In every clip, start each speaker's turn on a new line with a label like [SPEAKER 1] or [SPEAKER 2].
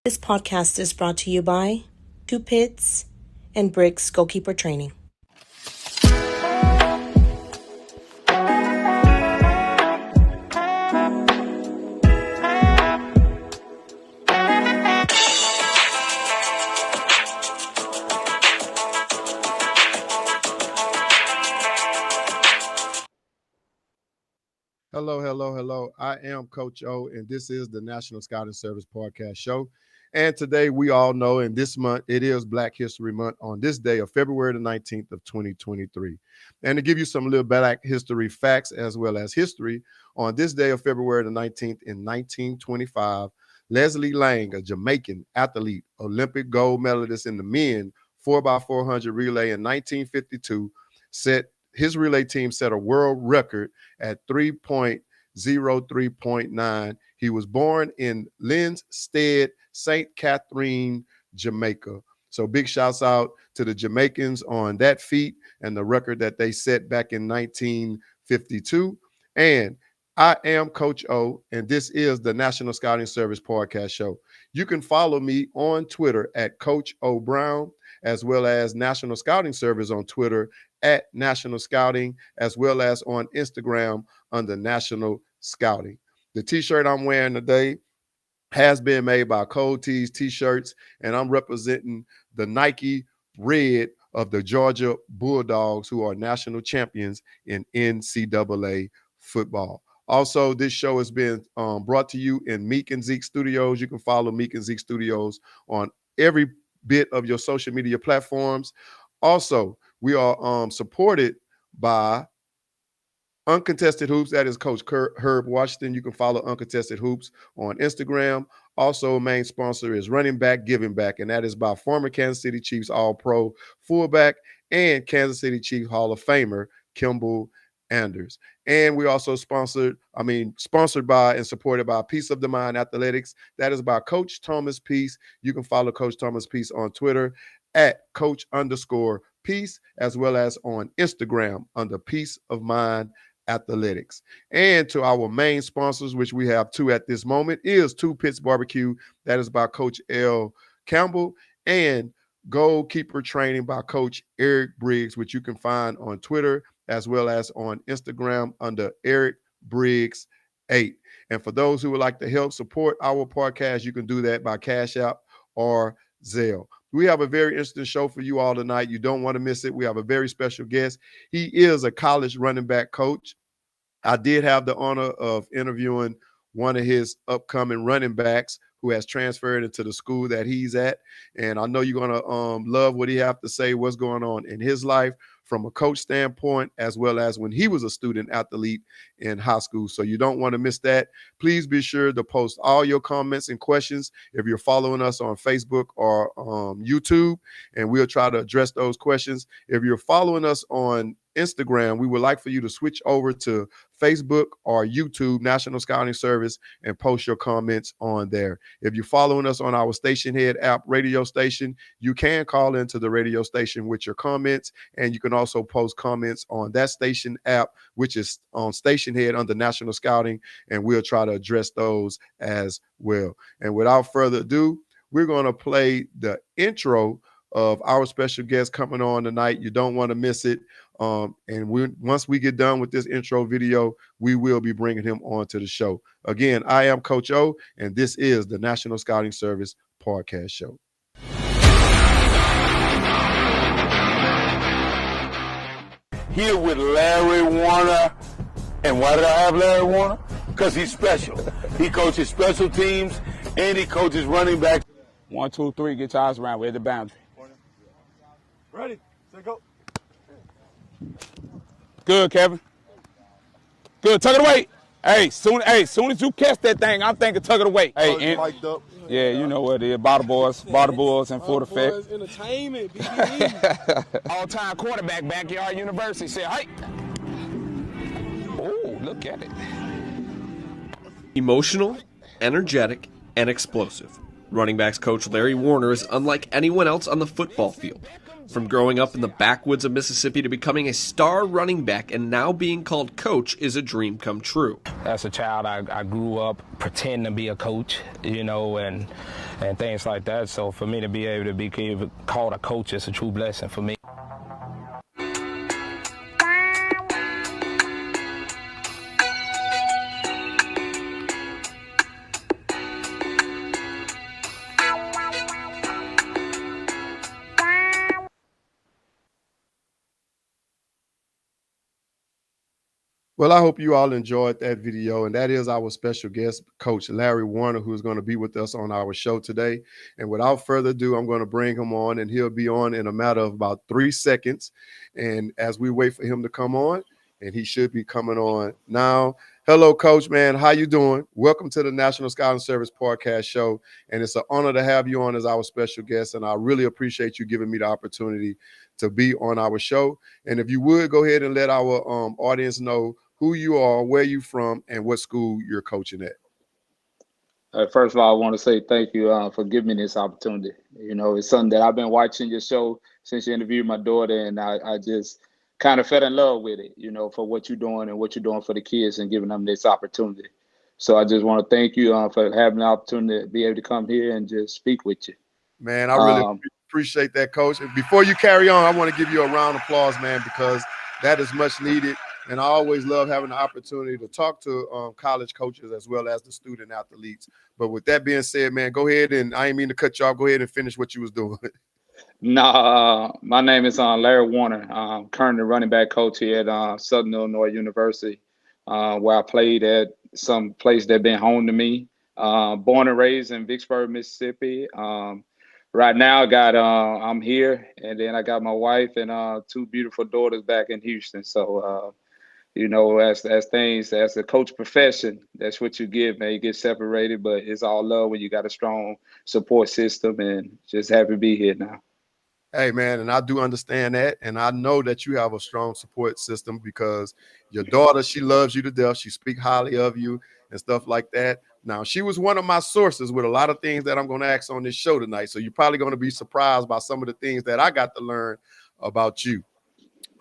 [SPEAKER 1] This podcast is brought to you by Two Pits and Briggs Goalkeeper Training.
[SPEAKER 2] Hello. I am Coach O, and this is the National Scouting Service podcast show. And today we all know, and this month, it is Black History Month on this day of February the 19th of 2023. And to give you some little Black history facts as well as history, on this day of February the 19th in 1925, Leslie Lang, a Jamaican athlete, Olympic gold medalist in the men 4x400 relay in 1952, his relay team set a world record at 3.03.9. He was born in Linstead, St. Catherine, Jamaica. So big shouts out to the Jamaicans on that feat and the record that they set back in 1952. And I am Coach O, and this is the National Scouting Service podcast show. You can follow me on Twitter at Coach O Brown, as well as National Scouting Service on Twitter at National Scouting, as well as on Instagram under National Scouting. The t-shirt I'm wearing today has been made by Cold Tees T-shirts, and I'm representing the Nike red of the Georgia Bulldogs, who are national champions in NCAA football. Also, this show has been brought to you in Meek and Zeke Studios. You can follow Meek and Zeke Studios on every bit of your social media platforms. Also, we are supported by Uncontested Hoops. That is Coach Herb Washington. You can follow Uncontested Hoops on Instagram. Also, main sponsor is Running Back Giving Back, and that is by former Kansas City Chiefs All-Pro fullback and Kansas City Chiefs Hall of Famer Kimball Anders. And we also sponsored by and supported by Peace of the Mind Athletics. That is by Coach Thomas Peace. You can follow Coach Thomas Peace on Twitter at Coach_Peace, as well as on Instagram under Peace of Mind Athletics. And to our main sponsors, which we have two at this moment, is Two Pits Barbecue. That is by Coach L. Campbell, and Goalkeeper Training by Coach Eric Briggs, which you can find on Twitter as well as on Instagram under Eric Briggs 8. And for those who would like to help support our podcast, you can do that by Cash App or Zelle. We have a very interesting show for you all tonight. You don't want to miss it. We have a very special guest. He is a college running back coach. I did have the honor of interviewing one of his upcoming running backs who has transferred into the school that he's at. And I know you're going to love what he have to say, what's going on in his life from a coach standpoint, as well as when he was a student athlete in high school. So you don't want to miss that. Please be sure to post all your comments and questions if you're following us on Facebook or YouTube, and we'll try to address those questions. If you're following us on Instagram, we would like for you to switch over to Facebook or YouTube, National Scouting Service, and post your comments on there. If you're following us on our Stationhead app radio station, you can call into the radio station with your comments, and you can also post comments on that station app, which is on Stationhead under National Scouting, and we'll try to address those as well. And without further ado, we're going to play the intro of our special guest coming on tonight. You don't want to miss it. Once we get done with this intro video, we will be bringing him on to the show. Again, I am Coach O, and this is the National Scouting Service podcast show.
[SPEAKER 3] Here with Larry Warner. And why did I have Larry Warner? Because he's special. He coaches special teams, and he coaches running back. 1, 2, 3, get your eyes around. We're at the boundary. Ready, set, go. Good, Kevin. Good, tuck it away. Hey, soon as you catch that thing, I'm thinking tuck it away. Hey, yeah, you know what it is. Bottle boys in full effect.
[SPEAKER 4] Entertainment, BBE.
[SPEAKER 3] All-time quarterback, Backyard University. Say, hey. Oh, look at it.
[SPEAKER 5] Emotional, energetic, and explosive. Running backs coach Larry Warner is unlike anyone else on the football field. From growing up in the backwoods of Mississippi to becoming a star running back and now being called coach is a dream come true.
[SPEAKER 6] As a child, I grew up pretending to be a coach, and things like that. So for me to be able to be called a coach is a true blessing for me.
[SPEAKER 2] Well, I hope you all enjoyed that video, and that is our special guest, Coach Larry Warner, who is going to be with us on our show today. And without further ado, I'm going to bring him on, and he'll be on in a matter of about 3 seconds. And as we wait for him to come on, and he should be coming on now. Hello, Coach, man. How you doing? Welcome to the National Scouting Service podcast show, and it's an honor to have you on as our special guest, and I really appreciate you giving me the opportunity to be on our show. And if you would, go ahead and let our audience know who you are, where you from, and what school you're coaching at.
[SPEAKER 7] First of all, I want to say thank you for giving me this opportunity. It's something that I've been watching your show since you interviewed my daughter, and I just kind of fell in love with it, for what you're doing and what you're doing for the kids and giving them this opportunity. So I just want to thank you for having the opportunity to be able to come here and just speak with you.
[SPEAKER 2] Man, I really appreciate that, Coach. Before you carry on, I want to give you a round of applause, man, because that is much needed. And I always love having the opportunity to talk to college coaches as well as the student athletes. But with that being said, man, go ahead, and I ain't mean to cut you off. Go ahead and finish what you was doing.
[SPEAKER 7] No, my name is Larry Warner. I'm currently running back coach here at Southern Illinois University, where I played at some place that been home to me. Born and raised in Vicksburg, Mississippi. Right now, I'm here, and then I got my wife and 2 beautiful daughters back in Houston. So, as a coach profession, that's what you get, man. You get separated, but it's all love when you got a strong support system, and just happy to be here now.
[SPEAKER 2] Hey, man, and I do understand that, and I know that you have a strong support system because your daughter, she loves you to death. She speaks highly of you and stuff like that. Now, she was one of my sources with a lot of things that I'm going to ask on this show tonight, so you're probably going to be surprised by some of the things that I got to learn about you.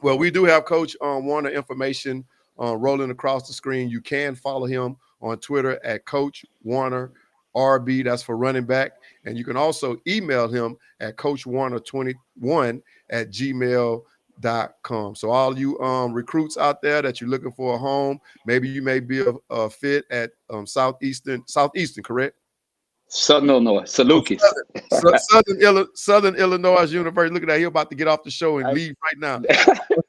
[SPEAKER 2] Well, we do have Coach Warner information rolling across the screen. You can follow him on Twitter at Coach Warner RB. That's for running back. And you can also email him at coachwarner21@gmail.com. So all you recruits out there that you're looking for a home, maybe you may be a fit at Southeastern, correct?
[SPEAKER 7] Southern Illinois, Salukis.
[SPEAKER 2] Southern Illinois University. Look at that. He's about to get off the show and leave right now.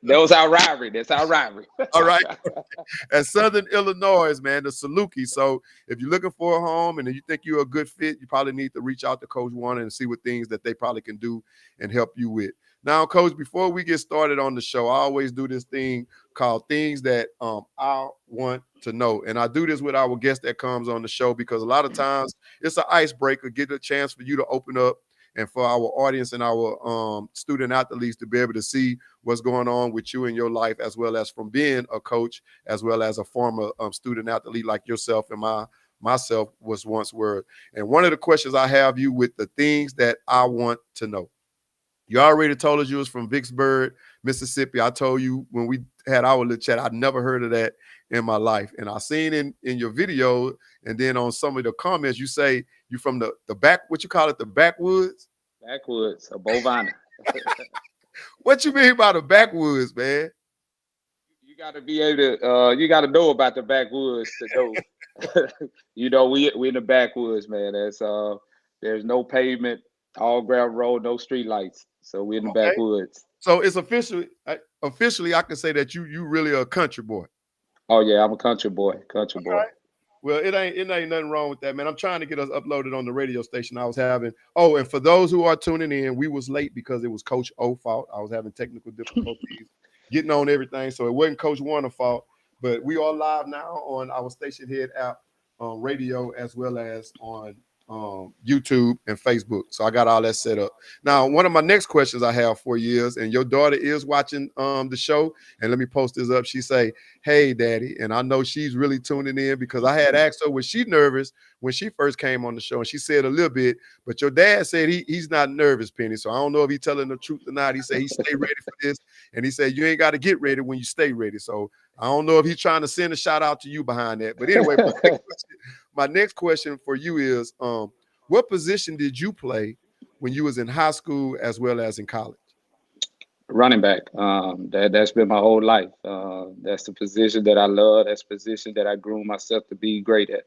[SPEAKER 7] That was our rivalry. That's our rivalry.
[SPEAKER 2] All right. At Southern Illinois, man, the Saluki. So if you're looking for a home and you think you're a good fit, you probably need to reach out to Coach Warner and see what things that they probably can do and help you with. Now, Coach, before we get started on the show, I always do this thing called Things That I Want to Know. And I do this with our guest that comes on the show because a lot of times it's an icebreaker, get a chance for you to open up and for our audience and our student athletes to be able to see what's going on with you in your life, as well as from being a coach, as well as a former student athlete like yourself and myself was once were. And one of the questions I have you with the things that I want to know. You already told us you was from Vicksburg, Mississippi. I told you when we had our little chat, I'd never heard of that in my life. And I seen in your video and then on some of the comments, you say you from the back, what you call it, the backwoods?
[SPEAKER 7] Backwoods, a bovina.
[SPEAKER 2] What you mean by the backwoods, man?
[SPEAKER 7] You got to be able to, you got to know about the backwoods to know. We in the backwoods, man. There's no pavement, all ground road, no street lights. So we're in the backwoods.
[SPEAKER 2] So it's officially I can say that you really a country boy.
[SPEAKER 7] Oh yeah, I'm a country boy. Boy.
[SPEAKER 2] Well, it ain't nothing wrong with that, man. I'm trying to get us uploaded on the radio station I was having. Oh, and for those who are tuning in, we was late because it was Coach O's fault. I was having technical difficulties getting on everything, so it wasn't Coach Warner's fault. But we are live now on our Stationhead app, on radio, as well as on YouTube and Facebook. So I got all that set up. Now, one of my next questions I have for you is, and your daughter is watching the show, and let me post this up. She say, "Hey, Daddy," and I know she's really tuning in because I had asked her, was she nervous when she first came on the show, and she said a little bit, but your dad said he's not nervous, Penny. So I don't know if he's telling the truth or not. He said he stay ready for this, and he said you ain't got to get ready when you stay ready. So I don't know if he's trying to send a shout out to you behind that. But anyway, my next question for you is, what position did you play when you was in high school as well as in college?
[SPEAKER 7] Running back. That's been my whole life. That's the position that I love. That's the position that I grew myself to be great at.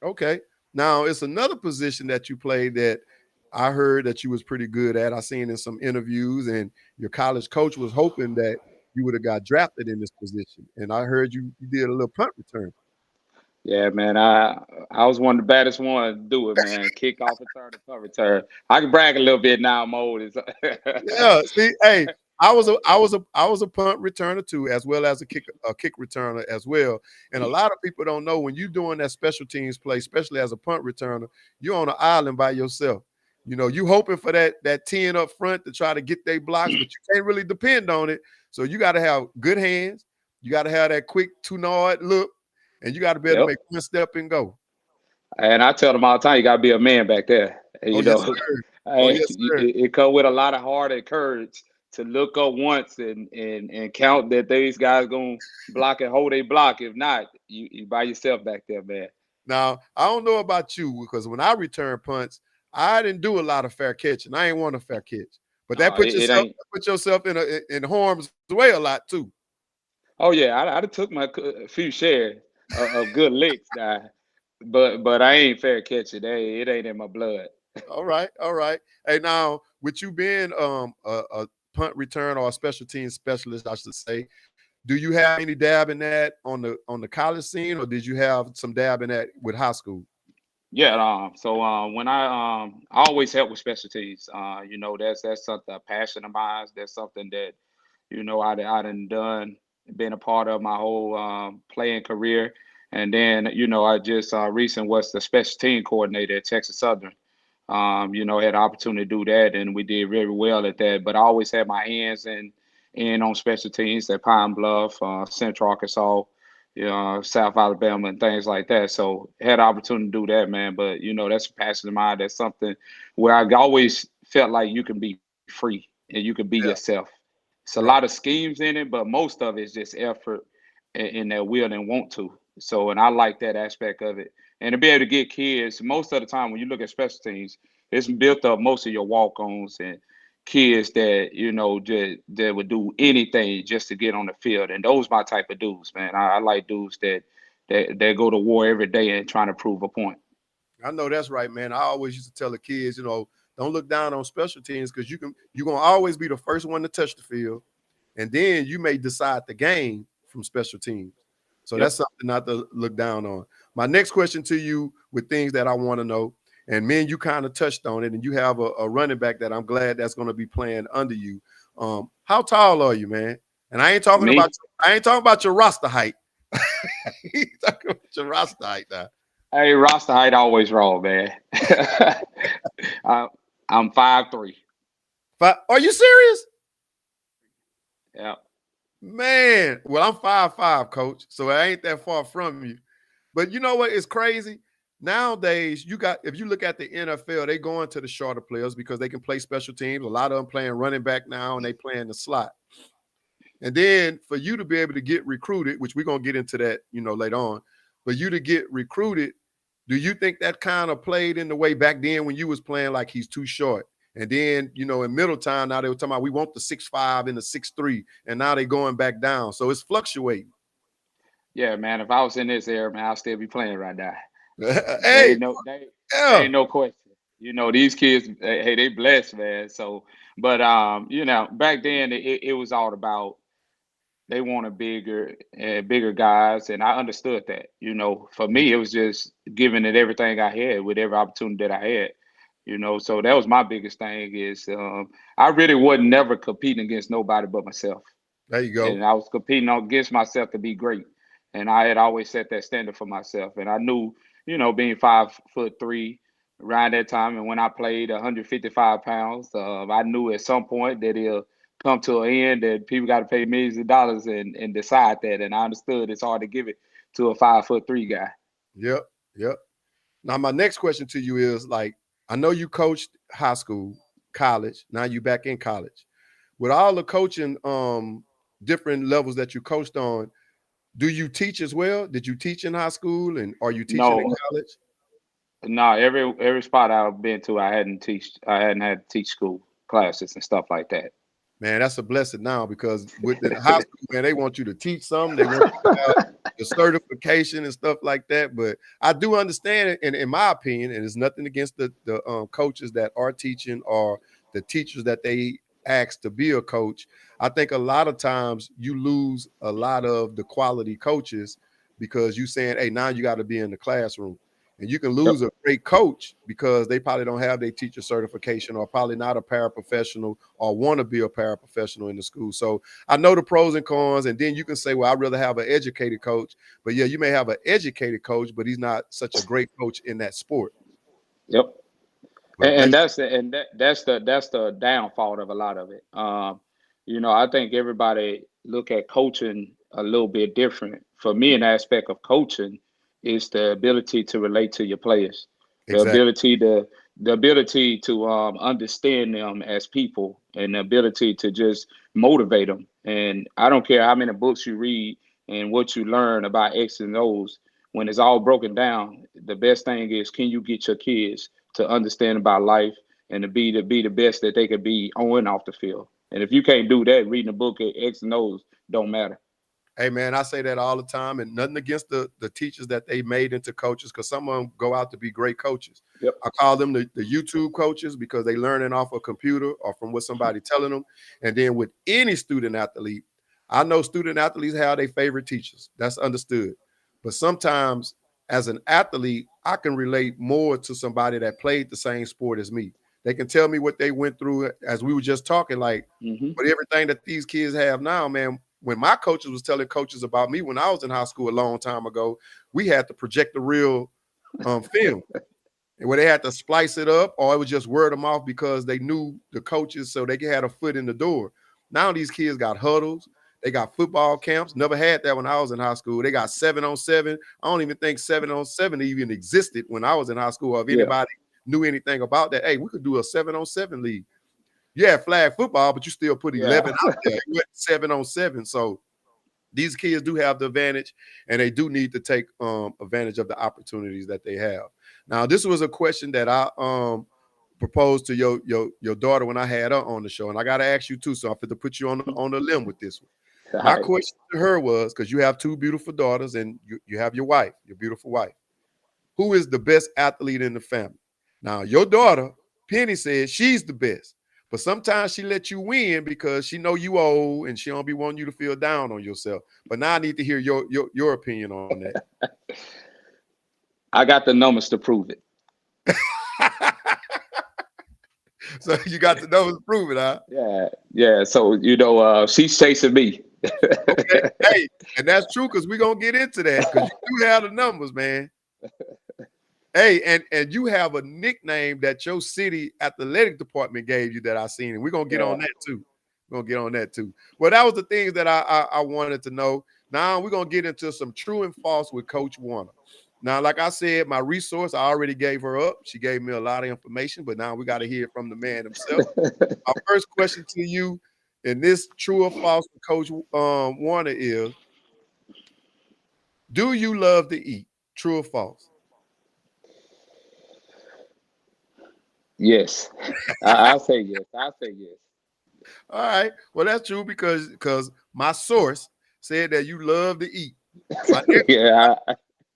[SPEAKER 2] Okay. Now it's another position that you played that I heard that you was pretty good at. I seen in some interviews, and your college coach was hoping that you would have got drafted in this position. And I heard you did a little punt return.
[SPEAKER 7] Yeah, man. I was one of the baddest ones to do it, man. Kick off return to punt return. I can brag a little bit now. I'm old.
[SPEAKER 2] Yeah. See, hey, I was a punt returner too, as well as a kick returner as well. And a lot of people don't know when you're doing that special teams play, especially as a punt returner, you're on an island by yourself. You know, you hoping for that 10 up front to try to get their blocks, but you can't really depend on it. So you got to have good hands. You got to have that quick 2-yard look, and you got to be able to make one step and go.
[SPEAKER 7] And I tell them all the time, you got to be a man back there. You know,
[SPEAKER 2] yes, sir. Oh, yes, sir.
[SPEAKER 7] It comes with a lot of heart and courage to look up once and count that these guys gonna block and hold a block. If not, you by yourself back there, man.
[SPEAKER 2] Now, I don't know about you, because when I return punts, I didn't do a lot of fair catching. I ain't want a fair catch. But that put yourself in harm's way a lot too.
[SPEAKER 7] Oh yeah, I took my few shares of good licks now, but I ain't fair catching. It ain't in my blood.
[SPEAKER 2] All right. Hey, now with you being a punt return or a special team specialist, I should say, do you have any dab in that on the college scene, or did you have some dab in that with high school?
[SPEAKER 7] Yeah, so when I always help with special teams. You know, that's something a passion of mine. That's something that, you know, I done been a part of my whole playing career. And then, you know, I just recent was the special team coordinator at Texas Southern. You know, had the opportunity to do that, and we did very well at that. But I always had my hands in on special teams at Pine Bluff, Central Arkansas, you know, South Alabama, and things like that. So had the opportunity to do that, man. But you know, that's a passion of mine. That's something where I always felt like you can be free and you can be yourself. It's a lot of schemes in it, but most of it is just effort and that will and want to. So, and I like that aspect of it. And to be able to get kids, most of the time when you look at special teams, it's built up most of your walk-ons and kids that, you know, that would do anything just to get on the field. And those my type of dudes, man. I like dudes that go to war every day and trying to prove a point.
[SPEAKER 2] I know that's right, man. I always used to tell the kids, you know, don't look down on special teams, because you're gonna always be the first one to touch the field, and then you may decide the game from special teams. So that's something not to look down on. My next question to you, with things that I want to know, and man, you kind of touched on it, and you have a running back that I'm glad that's going to be playing under you. How tall are you, man? And I ain't talking about your roster height. He's talking about your roster height now.
[SPEAKER 7] Hey, roster height always wrong, man. I'm 5'3".
[SPEAKER 2] Are you serious?
[SPEAKER 7] Yeah.
[SPEAKER 2] Man, well, I'm 5'5", coach, so I ain't that far from you. But you know what? It's crazy. Nowadays, if you look at the NFL, they go into the shorter players because they can play special teams. A lot of them playing running back now, and they play in the slot. And then for you to be able to get recruited, which we're going to get into that, you know, later on, for you to get recruited, do you think that kind of played in the way back then when you was playing like he's too short? And then, you know, in middle time, now they were talking about we want the 6'5" and the 6'3", and now they're going back down. So it's fluctuating.
[SPEAKER 7] Yeah, man. If I was in this era, man, I'll still be playing right now.
[SPEAKER 2] Hey,
[SPEAKER 7] ain't no question. You know, these kids, hey, they blessed, man. So, but you know, back then it was all about they wanted bigger guys, and I understood that. You know, for me, it was just giving it everything I had with every opportunity that I had. You know, so that was my biggest thing is I really wasn't never competing against nobody but myself.
[SPEAKER 2] There you go.
[SPEAKER 7] And I was competing against myself to be great. And I had always set that standard for myself. And I knew, you know, being 5'3", around that time. And when I played 155 pounds, I knew at some point that it'll come to an end, that people got to pay millions of dollars and decide that. And I understood it's hard to give it to a 5'3" guy.
[SPEAKER 2] Yep, yep. Now, my next question to you is, like, I know you coached high school, college. Now you back in college. With all the coaching, different levels that you coached on, do you teach as well? Did you teach in high school, and are you teaching in
[SPEAKER 7] No,
[SPEAKER 2] college?
[SPEAKER 7] no, every spot I've been to, I hadn't had to teach school classes and stuff like that.
[SPEAKER 2] Man, that's a blessing now, because with the high school, man, they want you to teach something. They want you to have the certification and stuff like that. But I do understand it, and in my opinion, and it's nothing against the coaches that are teaching or the teachers that they ask to be a coach. I think a lot of times you lose a lot of the quality coaches because you saying, hey, now you got to be in the classroom. And you can lose a great coach because they probably don't have their teacher certification, or probably not a paraprofessional, or want to be a paraprofessional in the school. So I know the pros and cons. And then you can say, well, I'd rather have an educated coach. But yeah, you may have an educated coach, but he's not such a great coach in that sport.
[SPEAKER 7] Yep. And that's the downfall of a lot of it. I think everybody look at coaching a little bit different. For me, an aspect of coaching is the ability to relate to your players,
[SPEAKER 2] Exactly.
[SPEAKER 7] the ability to understand them as people, and the ability to just motivate them. And I don't care how many books you read and what you learn about X and O's. When it's all broken down, the best thing is, can you get your kids to understand about life and to be the best that they could be on and off the field? And if you can't do that, reading a book at X and O's don't matter.
[SPEAKER 2] Hey, man, I say that all the time, and nothing against the teachers that they made into coaches, because some of them go out to be great coaches.
[SPEAKER 7] Yep.
[SPEAKER 2] I call them the YouTube coaches, because they learning off a computer or from what somebody telling them. And then with any student athlete, I know student athletes have their favorite teachers. That's understood. But sometimes as an athlete, I can relate more to somebody that played the same sport as me. They can tell me what they went through, as we were just talking, like, but everything that these kids have now, man, when my coaches was telling coaches about me when I was in high school a long time ago, we had to project the real film, and where they had to splice it up, or it was just word of mouth because they knew the coaches, so they had a foot in the door. Now these kids got huddles. They got football camps. Never had that when I was in high school. They got 7-on-7. I don't even think 7-on-7 even existed when I was in high school. Or if anybody knew anything about that, hey, we could do a 7-on-7 league. Yeah, flag football, but you still put 11 out there. You went 7-on-7. So these kids do have the advantage, and they do need to take advantage of the opportunities that they have. Now, this was a question that I proposed to your daughter when I had her on the show, and I got to ask you too. So I'm going to put you on the limb with this one. My question to her was, because you have two beautiful daughters and you have your wife, your beautiful wife. Who is the best athlete in the family? Now, your daughter, Penny, says she's the best. But sometimes she lets you win because she know you old and she don't be wanting you to feel down on yourself. But now I need to hear your opinion on that.
[SPEAKER 7] I got the numbers to prove it.
[SPEAKER 2] So you got the numbers to prove it, huh?
[SPEAKER 7] Yeah. So she's chasing me.
[SPEAKER 2] Okay. Hey, and that's true, because we're gonna get into that, because you do have the numbers, man. Hey, and you have a nickname that your city athletic department gave you that I seen, and we're gonna get on that too. We're gonna get on that too. Well, that was the things that I wanted to know. Now we're gonna get into some true and false with Coach Warner. Now, like I said, my resource, I already gave her up. She gave me a lot of information, but now we got to hear it from the man himself. My first question to you in this true or false with Coach Warner is, do you love to eat? True or false?
[SPEAKER 7] Yes. I'll say yes.
[SPEAKER 2] All right. Well, that's true, because my source said that you love to eat.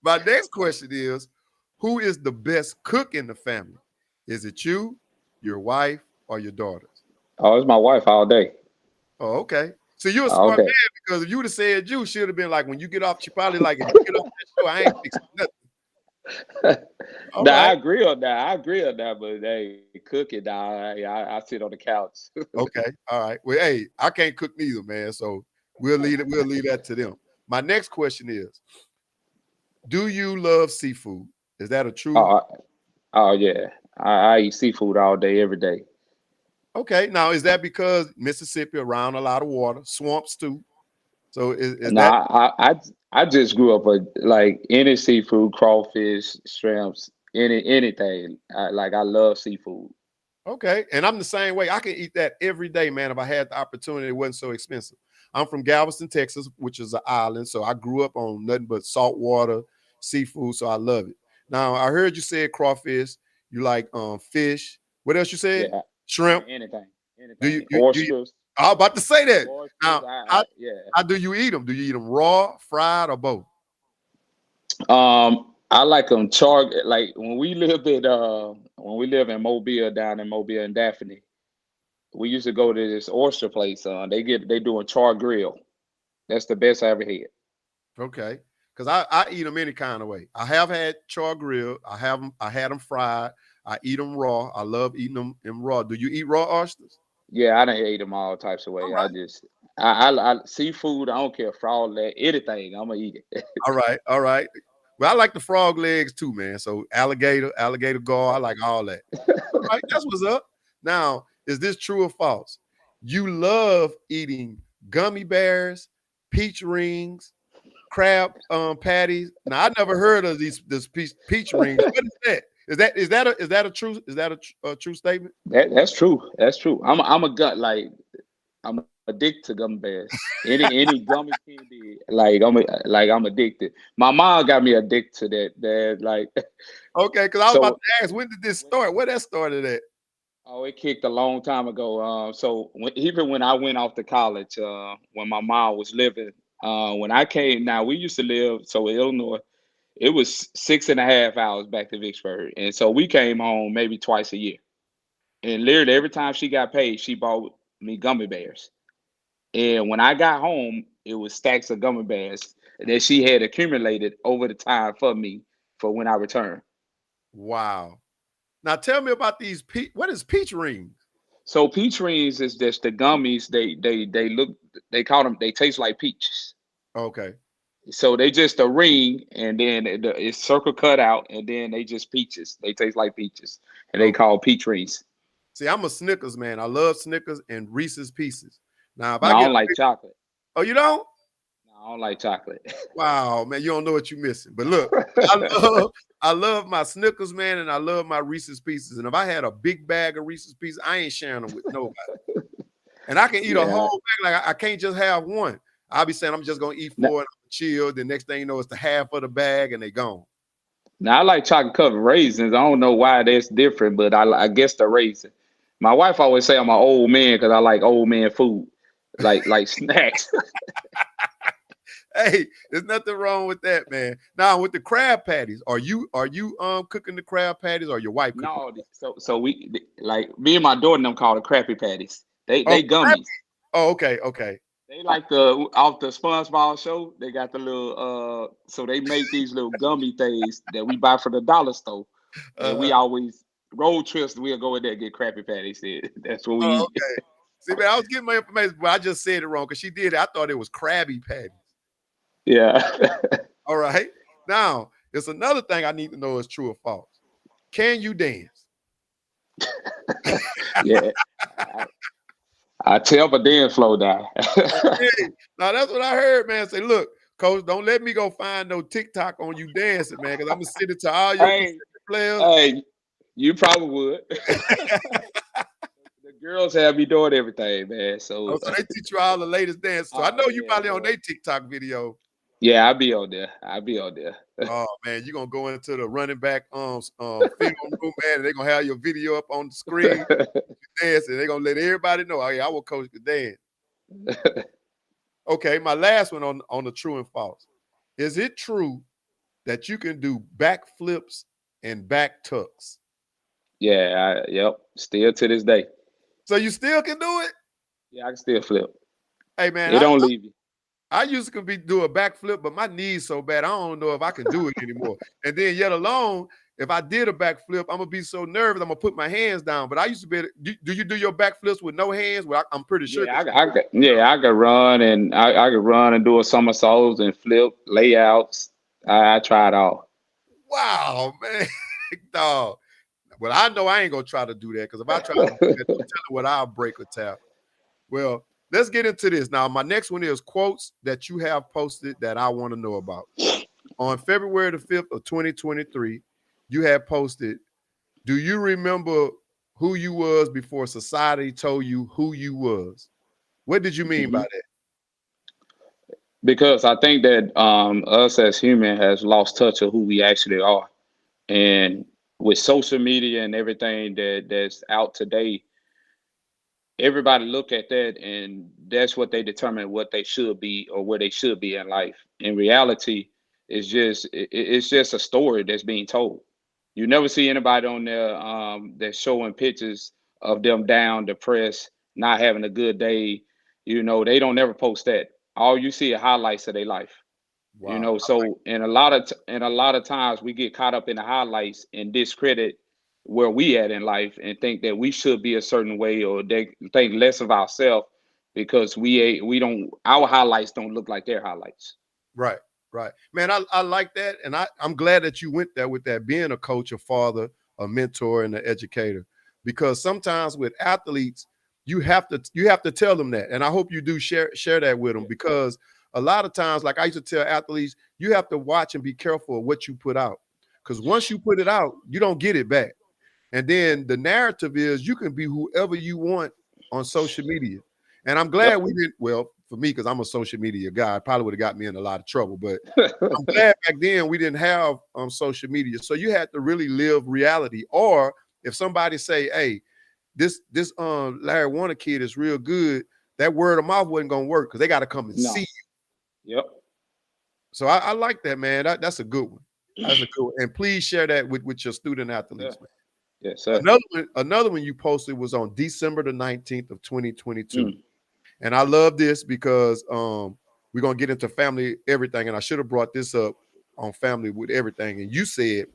[SPEAKER 2] My next question is, who is the best cook in the family? Is it you, your wife, or your daughters?
[SPEAKER 7] Oh, it's my wife all day.
[SPEAKER 2] Oh, okay. So you're a smart man, because if you would have said you, she'd have been like, when you get off, she probably like, if you get off that show, I ain't fixing nothing.
[SPEAKER 7] Right. I agree on that. But hey, cooking, I sit on the couch.
[SPEAKER 2] Okay. All right. Well, hey, I can't cook neither, man. So we'll leave that to them. My next question is, do you love seafood? Is that a true?
[SPEAKER 7] Oh yeah, I eat seafood all day, every day.
[SPEAKER 2] Okay, now is that because Mississippi around a lot of water, swamps too? So is that
[SPEAKER 7] Now I just grew up with like any seafood, crawfish, shrimps, anything. I love seafood.
[SPEAKER 2] okay? And I'm the same way. I can eat that every day, man. If I had the opportunity, it wasn't so expensive. I'm from Galveston, Texas, which is an island. So I grew up on nothing but saltwater seafood. So I love it. Now I heard you said crawfish. You like fish. What else you said?
[SPEAKER 7] Yeah,
[SPEAKER 2] Shrimp.
[SPEAKER 7] anything,
[SPEAKER 2] Do you,
[SPEAKER 7] anything.
[SPEAKER 2] do you
[SPEAKER 7] Oysters,
[SPEAKER 2] I was about to say that.
[SPEAKER 7] oysters.
[SPEAKER 2] Now, how,
[SPEAKER 7] Yeah.
[SPEAKER 2] how do you eat them? Do you eat them raw, fried, or both?
[SPEAKER 7] I like them charred. Like when we live in Mobile, down in Mobile and Daphne, we used to go to this oyster place. They doing char grill. That's the best I ever had.
[SPEAKER 2] Okay. Because I eat them any kind of way. I have had char grill. I had them fried. I eat them raw. I love eating them in raw. Do you eat raw oysters?
[SPEAKER 7] Yeah, I done ate them all types of
[SPEAKER 2] All
[SPEAKER 7] way.
[SPEAKER 2] right.
[SPEAKER 7] I seafood. I don't care for all that. Anything, I'm gonna eat it.
[SPEAKER 2] All right. All right. Well, I like the frog legs too, man. So alligator gar, I like all that. All right, that's what's up. Now, is this true or false? You love eating gummy bears, peach rings, crab patties. Now, I never heard of this peach rings. What is that? Is that a true statement?
[SPEAKER 7] That's true. That's true. I'm a gut like I'm addicted to gummy bears. Any gummy candy, I'm addicted. My mom got me addicted to that. That like
[SPEAKER 2] Okay, because I was about
[SPEAKER 7] so.
[SPEAKER 2] to ask, when did this start? Where that started at?
[SPEAKER 7] Oh, it kicked a long time ago. Even when I went off to college, when my mom was living, when I came, now we used to live so in Illinois. It was 6.5 hours back to Vicksburg, and so we came home maybe twice a year. And literally every time she got paid, she bought me gummy bears. And when I got home, it was stacks of gummy bears that she had accumulated over the time for me for when I returned.
[SPEAKER 2] Wow. Now tell me about these what is peach rings?
[SPEAKER 7] So peach rings is just the gummies. They call them. They taste like peaches.
[SPEAKER 2] Okay.
[SPEAKER 7] So they just a ring, and then it's circle cut out, and then they just peaches. They taste like peaches, and they
[SPEAKER 2] Okay.
[SPEAKER 7] call peach rings.
[SPEAKER 2] See, I'm a Snickers man. I love Snickers and Reese's Pieces. Now, if
[SPEAKER 7] No,
[SPEAKER 2] I
[SPEAKER 7] I
[SPEAKER 2] get
[SPEAKER 7] don't like chocolate.
[SPEAKER 2] oh, you don't?
[SPEAKER 7] No, I don't like chocolate.
[SPEAKER 2] Wow, man, you don't know what you're missing. But look, I love my Snickers, man, and I love my Reese's Pieces. And if I had a big bag of Reese's Pieces, I ain't sharing them with nobody. And I can eat a
[SPEAKER 7] Yeah.
[SPEAKER 2] whole bag. Like I can't just have one. I'll be saying I'm just gonna eat
[SPEAKER 7] No,
[SPEAKER 2] four and I'm chill. The next thing you know, it's the half of the bag and they gone.
[SPEAKER 7] now I like chocolate covered raisins. I don't know why that's different, but I guess the raisin. My wife always say I'm an old man because I like old man food, like snacks.
[SPEAKER 2] Hey, there's nothing wrong with that, man. Now with the crab patties, are you cooking the crab patties or your wife cooking?
[SPEAKER 7] No, so we like me and my daughter and them call it Crappy Patties. They
[SPEAKER 2] Oh,
[SPEAKER 7] gummies.
[SPEAKER 2] oh, okay.
[SPEAKER 7] They like the off the SpongeBob show. They got the little so they make these little gummy things that we buy from the dollar store, and we always road trips. We'll go in there and get Crappy Patties. That's what we
[SPEAKER 2] Oh,
[SPEAKER 7] eat.
[SPEAKER 2] okay. See, man, I was getting my information, but I just said it wrong because she did it. I thought it was Krabby Patties.
[SPEAKER 7] Yeah.
[SPEAKER 2] All right. Now, there's another thing I need to know is true or false. Can you dance?
[SPEAKER 7] Yeah. I tell my dance flow down.
[SPEAKER 2] Okay. Now that's what I heard, man. Say, look, coach, don't let me go find no TikTok on you dancing, man, because I'm gonna send it to all your
[SPEAKER 7] Hey,
[SPEAKER 2] players.
[SPEAKER 7] hey, you probably would. The girls have me doing everything, man.
[SPEAKER 2] Oh, so they teach you all the latest dance. So I know you probably on their TikTok video.
[SPEAKER 7] Yeah, I'll be on there.
[SPEAKER 2] Oh man, you're gonna go into the running back film room, man, and they're gonna have your video up on the screen. Dance, and they're gonna let everybody know. Oh, yeah, I will coach the dance. Okay, my last one on the true and false. Is it true that you can do back flips and back tucks?
[SPEAKER 7] Yeah, yep. Still to this day.
[SPEAKER 2] So you still can do it?
[SPEAKER 7] Yeah, I can still flip.
[SPEAKER 2] Hey man,
[SPEAKER 7] It don't leave you.
[SPEAKER 2] I used to do a backflip, but my knees so bad I don't know if I can do it anymore. And then yet alone, if I did a backflip, I'm gonna be so nervous. I'm gonna put my hands down. But I used to be. Do you do your backflips with no hands? Well, I'm pretty sure.
[SPEAKER 7] Yeah, I could run and I could run and do a somersaults and flip layouts. I try it all.
[SPEAKER 2] Wow, man, dog. Well, I know I ain't gonna try to do that because if I try to do that, I'm telling what I'll break a tap. Well, let's get into this now. My next one is quotes that you have posted that I want to know about. On February the 5th of 2023, you had posted, "Do you remember who you was before society told you who you was?" What did you mean by that?
[SPEAKER 7] Because I think that us as human has lost touch of who we actually are. And with social media and everything that's out today, everybody look at that and that's what they determine what they should be or where they should be in life. In reality, it's just a story that's being told. You never see anybody on there that's showing pictures of them down, depressed, not having a good day. They don't ever post that. All you see are highlights of their life.
[SPEAKER 2] Wow.
[SPEAKER 7] So in a lot of times we get caught up in the highlights and discredit where we at in life and think that we should be a certain way, or they think less of ourselves because we don't, our highlights don't look like their highlights.
[SPEAKER 2] Right, right. Man, I like that. And I'm glad that you went there with that, being a coach, a father, a mentor, and an educator. Because sometimes with athletes, you have to tell them that. And I hope you do share that with them, because a lot of times, like I used to tell athletes, you have to watch and be careful of what you put out. Because once you put it out, you don't get it back. And then the narrative is you can be whoever you want on social media. And I'm glad we didn't, well, for me, because I'm a social media guy, probably would have got me in a lot of trouble. But I'm glad back then we didn't have social media. So you had to really live reality. Or if somebody say, hey, this Larry Warner kid is real good, that word of mouth wasn't going to work because they got to come and see you.
[SPEAKER 7] Yep.
[SPEAKER 2] So I like that, man. That's a good one. That's a good one. And please share that with your student athletes, man.
[SPEAKER 7] Yes, sir.
[SPEAKER 2] Another one you posted was on December the 19th of 2022. And I love this because we're going to get into family everything. And I should have brought this up on family with everything. And you said,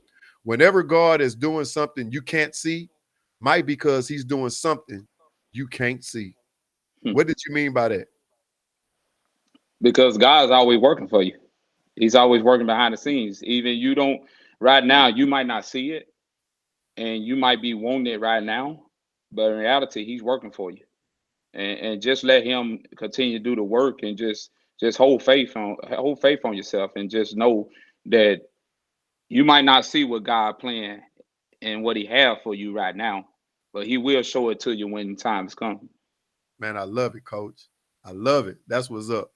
[SPEAKER 2] whenever God is doing something you can't see, might because he's doing something you can't see. What did you mean by that?
[SPEAKER 7] Because God's always working for you. He's always working behind the scenes. Even you don't, right now, you might not see it and you might be wanting it right now, but in reality, he's working for you. And just let him continue to do the work, and just hold faith on yourself, and just know that you might not see what God planned and what he have for you right now, but he will show it to you when times come.
[SPEAKER 2] Man, I love it, Coach. I love it. That's what's up.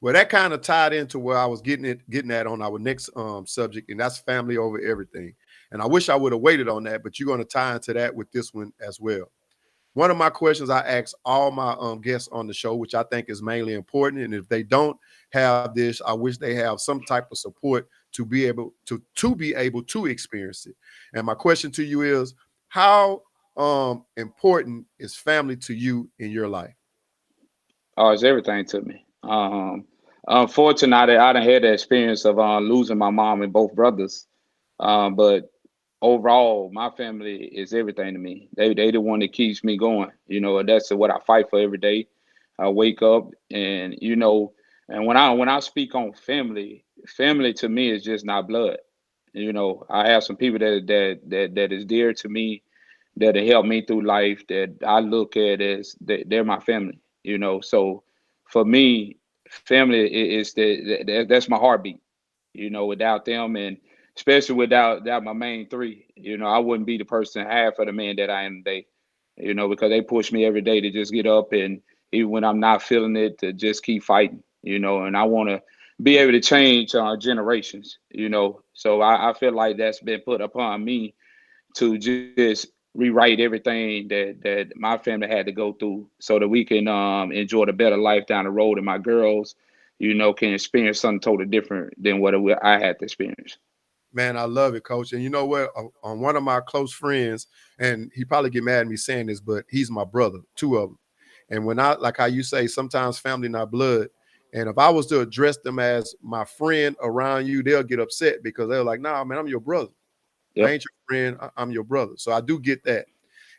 [SPEAKER 2] Well, that kind of tied into where I was getting at on our next subject, and that's family over everything. And I wish I would have waited on that, but you're going to tie into that with this one as well. One of my questions I ask all my guests on the show, which I think is mainly important, and if they don't have this, I wish they have some type of support to be able to experience it. And my question to you is, how important is family to you in your life?
[SPEAKER 7] Oh, it's everything to me. Unfortunately, I done had the experience of losing my mom and both brothers. But overall, my family is everything to me. They the one that keeps me going. That's what I fight for every day. I wake up and and when I speak on family to me is just not blood. I have some people that is dear to me, that have helped me through life, that I look at as they're my family. So for me, family is that's my heartbeat. Without them, and especially without my main three, I wouldn't be the person half of the man that I am today. Because they push me every day to just get up, and even when I'm not feeling it, to just keep fighting. And I want to be able to change generations. So I feel like that's been put upon me to just rewrite everything that my family had to go through, so that we can enjoy the better life down the road, and my girls, can experience something totally different than what I had to experience.
[SPEAKER 2] Man, I love it, Coach. And you know what? On one of my close friends, and he probably get mad at me saying this, but he's my brother, two of them. And when like how you say, sometimes family not blood. And if I was to address them as my friend around you, they'll get upset because they're like, nah, man, I'm your brother.
[SPEAKER 7] Yep.
[SPEAKER 2] I ain't your friend. I'm your brother. So I do get that.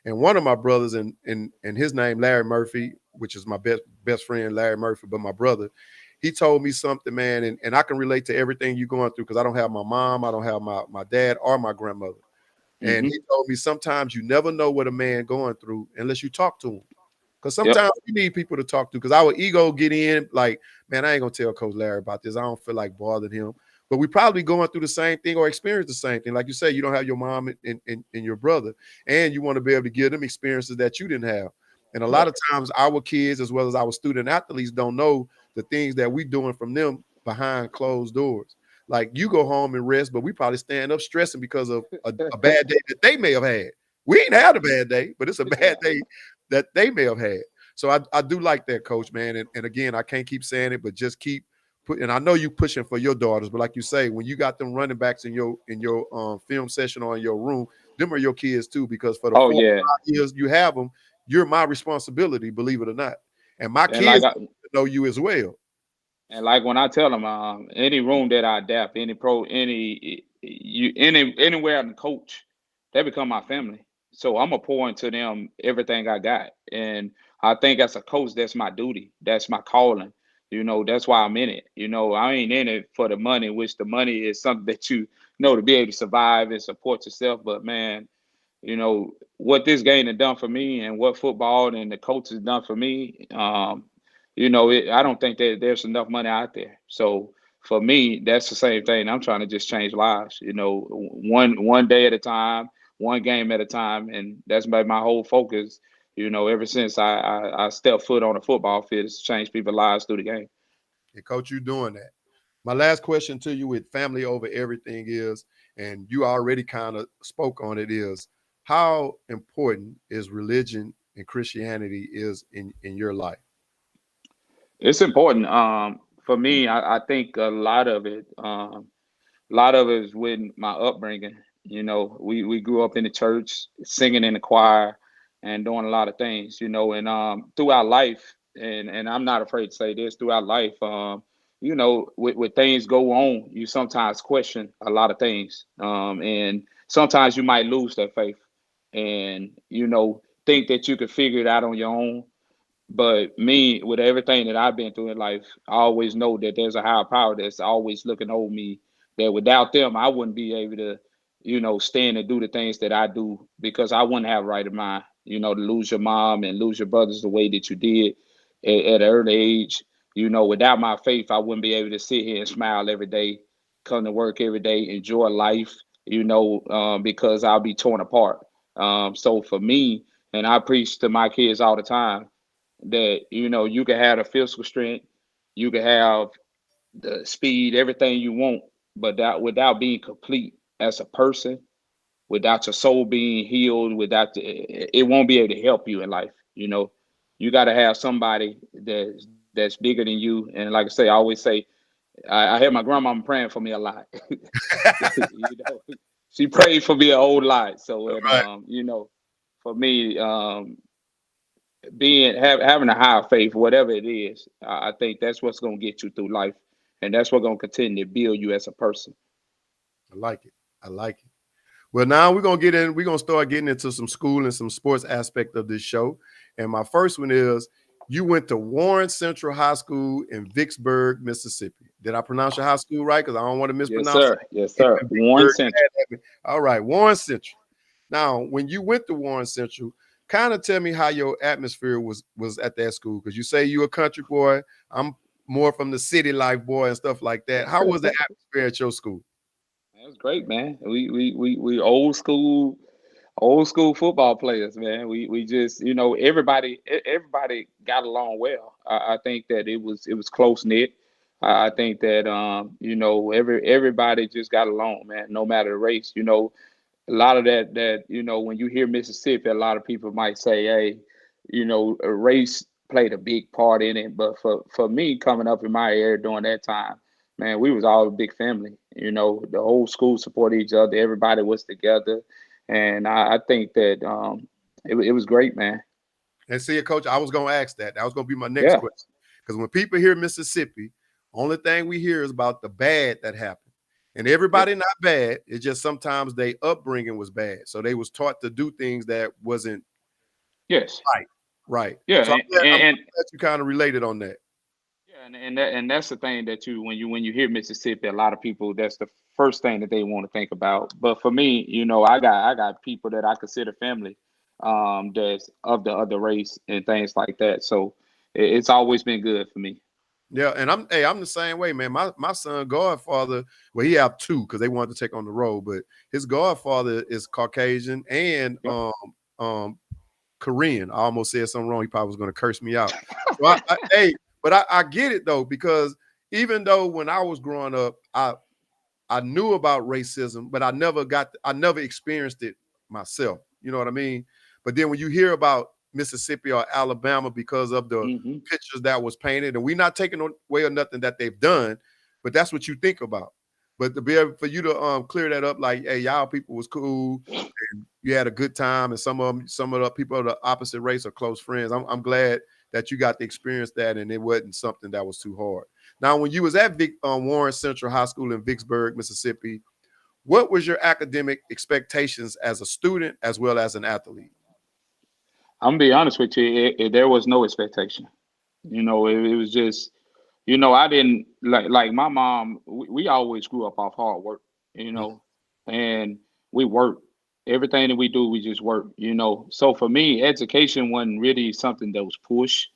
[SPEAKER 2] And one of my brothers, and his name, Larry Murphy, which is my best friend, Larry Murphy, but my brother, he told me something, man, and I can relate to everything you're going through, because I don't have my mom, I don't have my dad or my grandmother. And he told me sometimes you never know what a man going through unless you talk to him. Because sometimes you need people to talk to, because our ego get in like, man, I ain't gonna tell Coach Larry about this. I don't feel like bothering him. But we probably going through the same thing or experience the same thing. Like you say, you don't have your mom and your brother, and you want to be able to give them experiences that you didn't have. And a lot of times our kids, as well as our student athletes, don't know the things that we doing from them behind closed doors. Like, you go home and rest, but we probably stand up stressing because of a bad day that they may have had. We ain't had a bad day, but it's a bad day that they may have had. So I do like that, Coach, man. And again, I can't keep saying it, but just keep putting. And I know you pushing for your daughters, but like you say, when you got them running backs in your film session or in your room, them are your kids too, because for the 4 or 5 years you have them, you're my responsibility, believe it or not. And my kids know you as well.
[SPEAKER 7] And like when I tell them, any room that I adapt, anywhere I'm the coach, they become my family. So I'm gonna pour into them everything I got. And I think as a coach, that's my duty. That's my calling. That's why I'm in it. I ain't in it for the money, which the money is something that to be able to survive and support yourself. But man, what this game has done for me and what football and the coach has done for me, I don't think that there's enough money out there. So for me, that's the same thing. I'm trying to just change lives, one day at a time, one game at a time. And that's been my whole focus, ever since I stepped foot on the football field, is to change people's lives through the game.
[SPEAKER 2] Hey, Coach, you doing that. My last question to you, with family over everything, is, and you already kind of spoke on it, is how important is religion and Christianity is in your life?
[SPEAKER 7] It's important. For me, I think a lot of it is with my upbringing. We grew up in the church, singing in the choir, and doing a lot of things. And throughout life, and I'm not afraid to say this, throughout life, with things go on, you sometimes question a lot of things, and sometimes you might lose that faith, and think that you could figure it out on your own. But me, with everything that I've been through in life, I always know that there's a higher power that's always looking over me, that without them, I wouldn't be able to, stand and do the things that I do, because I wouldn't have right of mind, to lose your mom and lose your brothers the way that you did at an early age. Without my faith, I wouldn't be able to sit here and smile every day, come to work every day, enjoy life, because I'll be torn apart. So for me, and I preach to my kids all the time, that you can have the physical strength, you can have the speed, everything you want, but that without being complete as a person, without your soul being healed, it won't be able to help you in life. You got to have somebody that's bigger than you. And like I say, I always say, I had my grandmama praying for me a lot. She prayed for me a whole lot. So for me, having a higher faith, whatever it is, I think that's what's going to get you through life, and that's what's going to continue to build you as a person.
[SPEAKER 2] I like it. I like it. Well, now we're going to start getting into some school and some sports aspect of this show. And my first one is, you went to Warren Central High School in Vicksburg, Mississippi. Did I pronounce your high school right? Because I don't want to mispronounce it.
[SPEAKER 7] Yes, sir. Warren Central.
[SPEAKER 2] All right, Warren Central. Now, when you went to Warren Central, kind of tell me how your atmosphere was at that school, because you say you a country boy. I'm more from the city life boy and stuff like that. How was the atmosphere at your school?
[SPEAKER 7] It was great, man. We old school football players, man. We just everybody got along well. I think that it was close knit. I think that everybody just got along, man. No matter the race, a lot of that when you hear Mississippi, a lot of people might say, hey, a race played a big part in it. But for me, coming up in my area during that time, man, we was all a big family. The whole school supported each other. Everybody was together. And I think that it was great, man.
[SPEAKER 2] And see, Coach, I was going to ask that. That was going to be my next question. Because when people hear Mississippi, only thing we hear is about the bad that happened. And everybody not bad. It's just sometimes their upbringing was bad. So they was taught to do things that wasn't
[SPEAKER 7] right.
[SPEAKER 2] Right.
[SPEAKER 7] Yeah.
[SPEAKER 2] So I'm glad you kind of related on that.
[SPEAKER 7] And that's the thing that when you hear Mississippi, a lot of people, that's the first thing that they want to think about. But for me, I got people that I consider family, that's of the other race and things like that. So it's always been good for me.
[SPEAKER 2] Yeah, and I'm the same way, man. My son godfather, well, he have two because they wanted to take on the road, but his godfather is Caucasian and
[SPEAKER 7] Yep.
[SPEAKER 2] Korean. I almost said something wrong. He probably was going to curse me out. So I get it though, because even though when I was growing up, I knew about racism, but I never experienced it myself. You know what I mean? But then when you hear about Mississippi or Alabama because of the
[SPEAKER 7] Hmm.
[SPEAKER 2] pictures that was painted, and we're not taking away or nothing that they've done, but that's what you think about. But to be able for you to clear that up, like, hey, y'all people was cool, and you had a good time, and some of the people of the opposite race are close friends. I'm glad that you got to experience that, and it wasn't something that was too hard. Now, when you was at Warren Central High School in Vicksburg, Mississippi, what was your academic expectations as a student as well as an athlete?
[SPEAKER 7] I'm gonna be honest with you. There was no expectation. It was just, I didn't like my mom. We always grew up off hard work, you know, and we work. Everything that we do, we just work, So for me, education wasn't really something that was pushed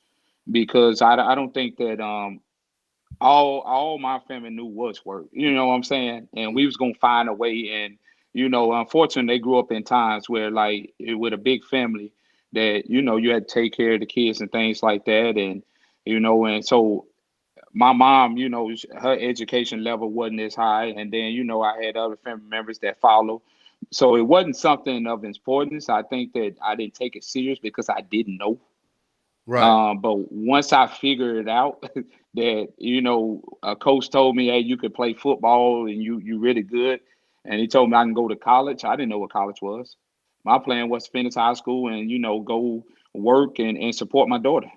[SPEAKER 7] because I don't think that all my family knew was work. You know what I'm saying? And we was gonna find a way. And unfortunately, they grew up in times where with a big family that you had to take care of the kids and things like that. And so my mom, her education level wasn't as high. And then I had other family members that followed. So it wasn't something of importance. I think that I didn't take it serious because I didn't know.
[SPEAKER 2] Right.
[SPEAKER 7] But once I figured it out that, a coach told me, hey, you could play football and you really good. And he told me I can go to college. I didn't know what college was. My plan was to finish high school and, go work and support my daughter.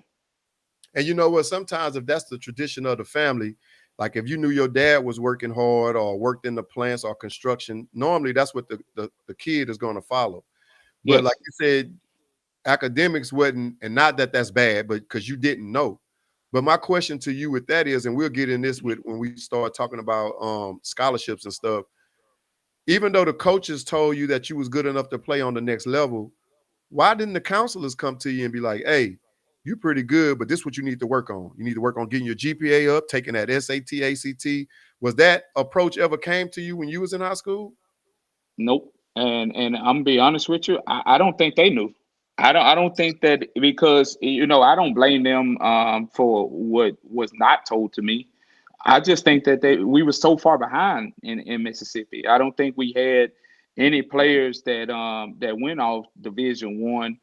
[SPEAKER 2] And you know what? Sometimes if that's the tradition of the family, like if you knew your dad was working hard or worked in the plants or construction, normally that's what the kid is going to follow. But
[SPEAKER 7] Yes.
[SPEAKER 2] like you said, academics wasn't, and not that that's bad, but because you didn't know. But my question to you with that is, and we'll get in this with when we start talking about scholarships and stuff, even though the coaches told you that you was good enough to play on the next level, why didn't the counselors come to you and be like, hey, you're pretty good, but this is what you need to work on. You need to work on getting your GPA up, taking that SAT, ACT. Was that approach ever came to you when you was in high school?
[SPEAKER 7] Nope. And I'm gonna be honest with you, I don't think they knew. I don't think that because I don't blame them for what was not told to me. I just think that we were so far behind in Mississippi. I don't think we had any players that went off Division 1,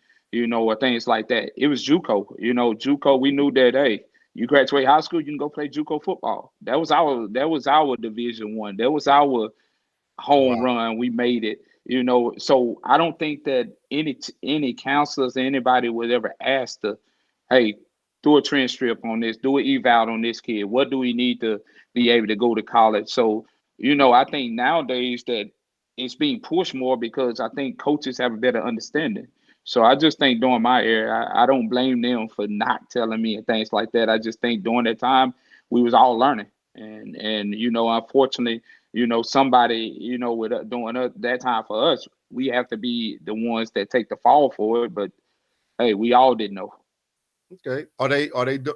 [SPEAKER 7] or things like that. It was JUCO. JUCO. We knew that, hey, you graduate high school, you can go play JUCO football. That was our Division 1. That was our home
[SPEAKER 2] Wow.
[SPEAKER 7] run. We made it. So I don't think that any counselors or anybody would ever ask to, hey, do a transcript on this, do an eval on this kid. What do we need to be able to go to college? So I think nowadays that it's being pushed more because I think coaches have a better understanding. So I just think during my era, I don't blame them for not telling me and things like that. I just think during that time we was all learning, and unfortunately, somebody, with doing that time for us, we have to be the ones that take the fall for it. But hey, we all didn't know.
[SPEAKER 2] Okay.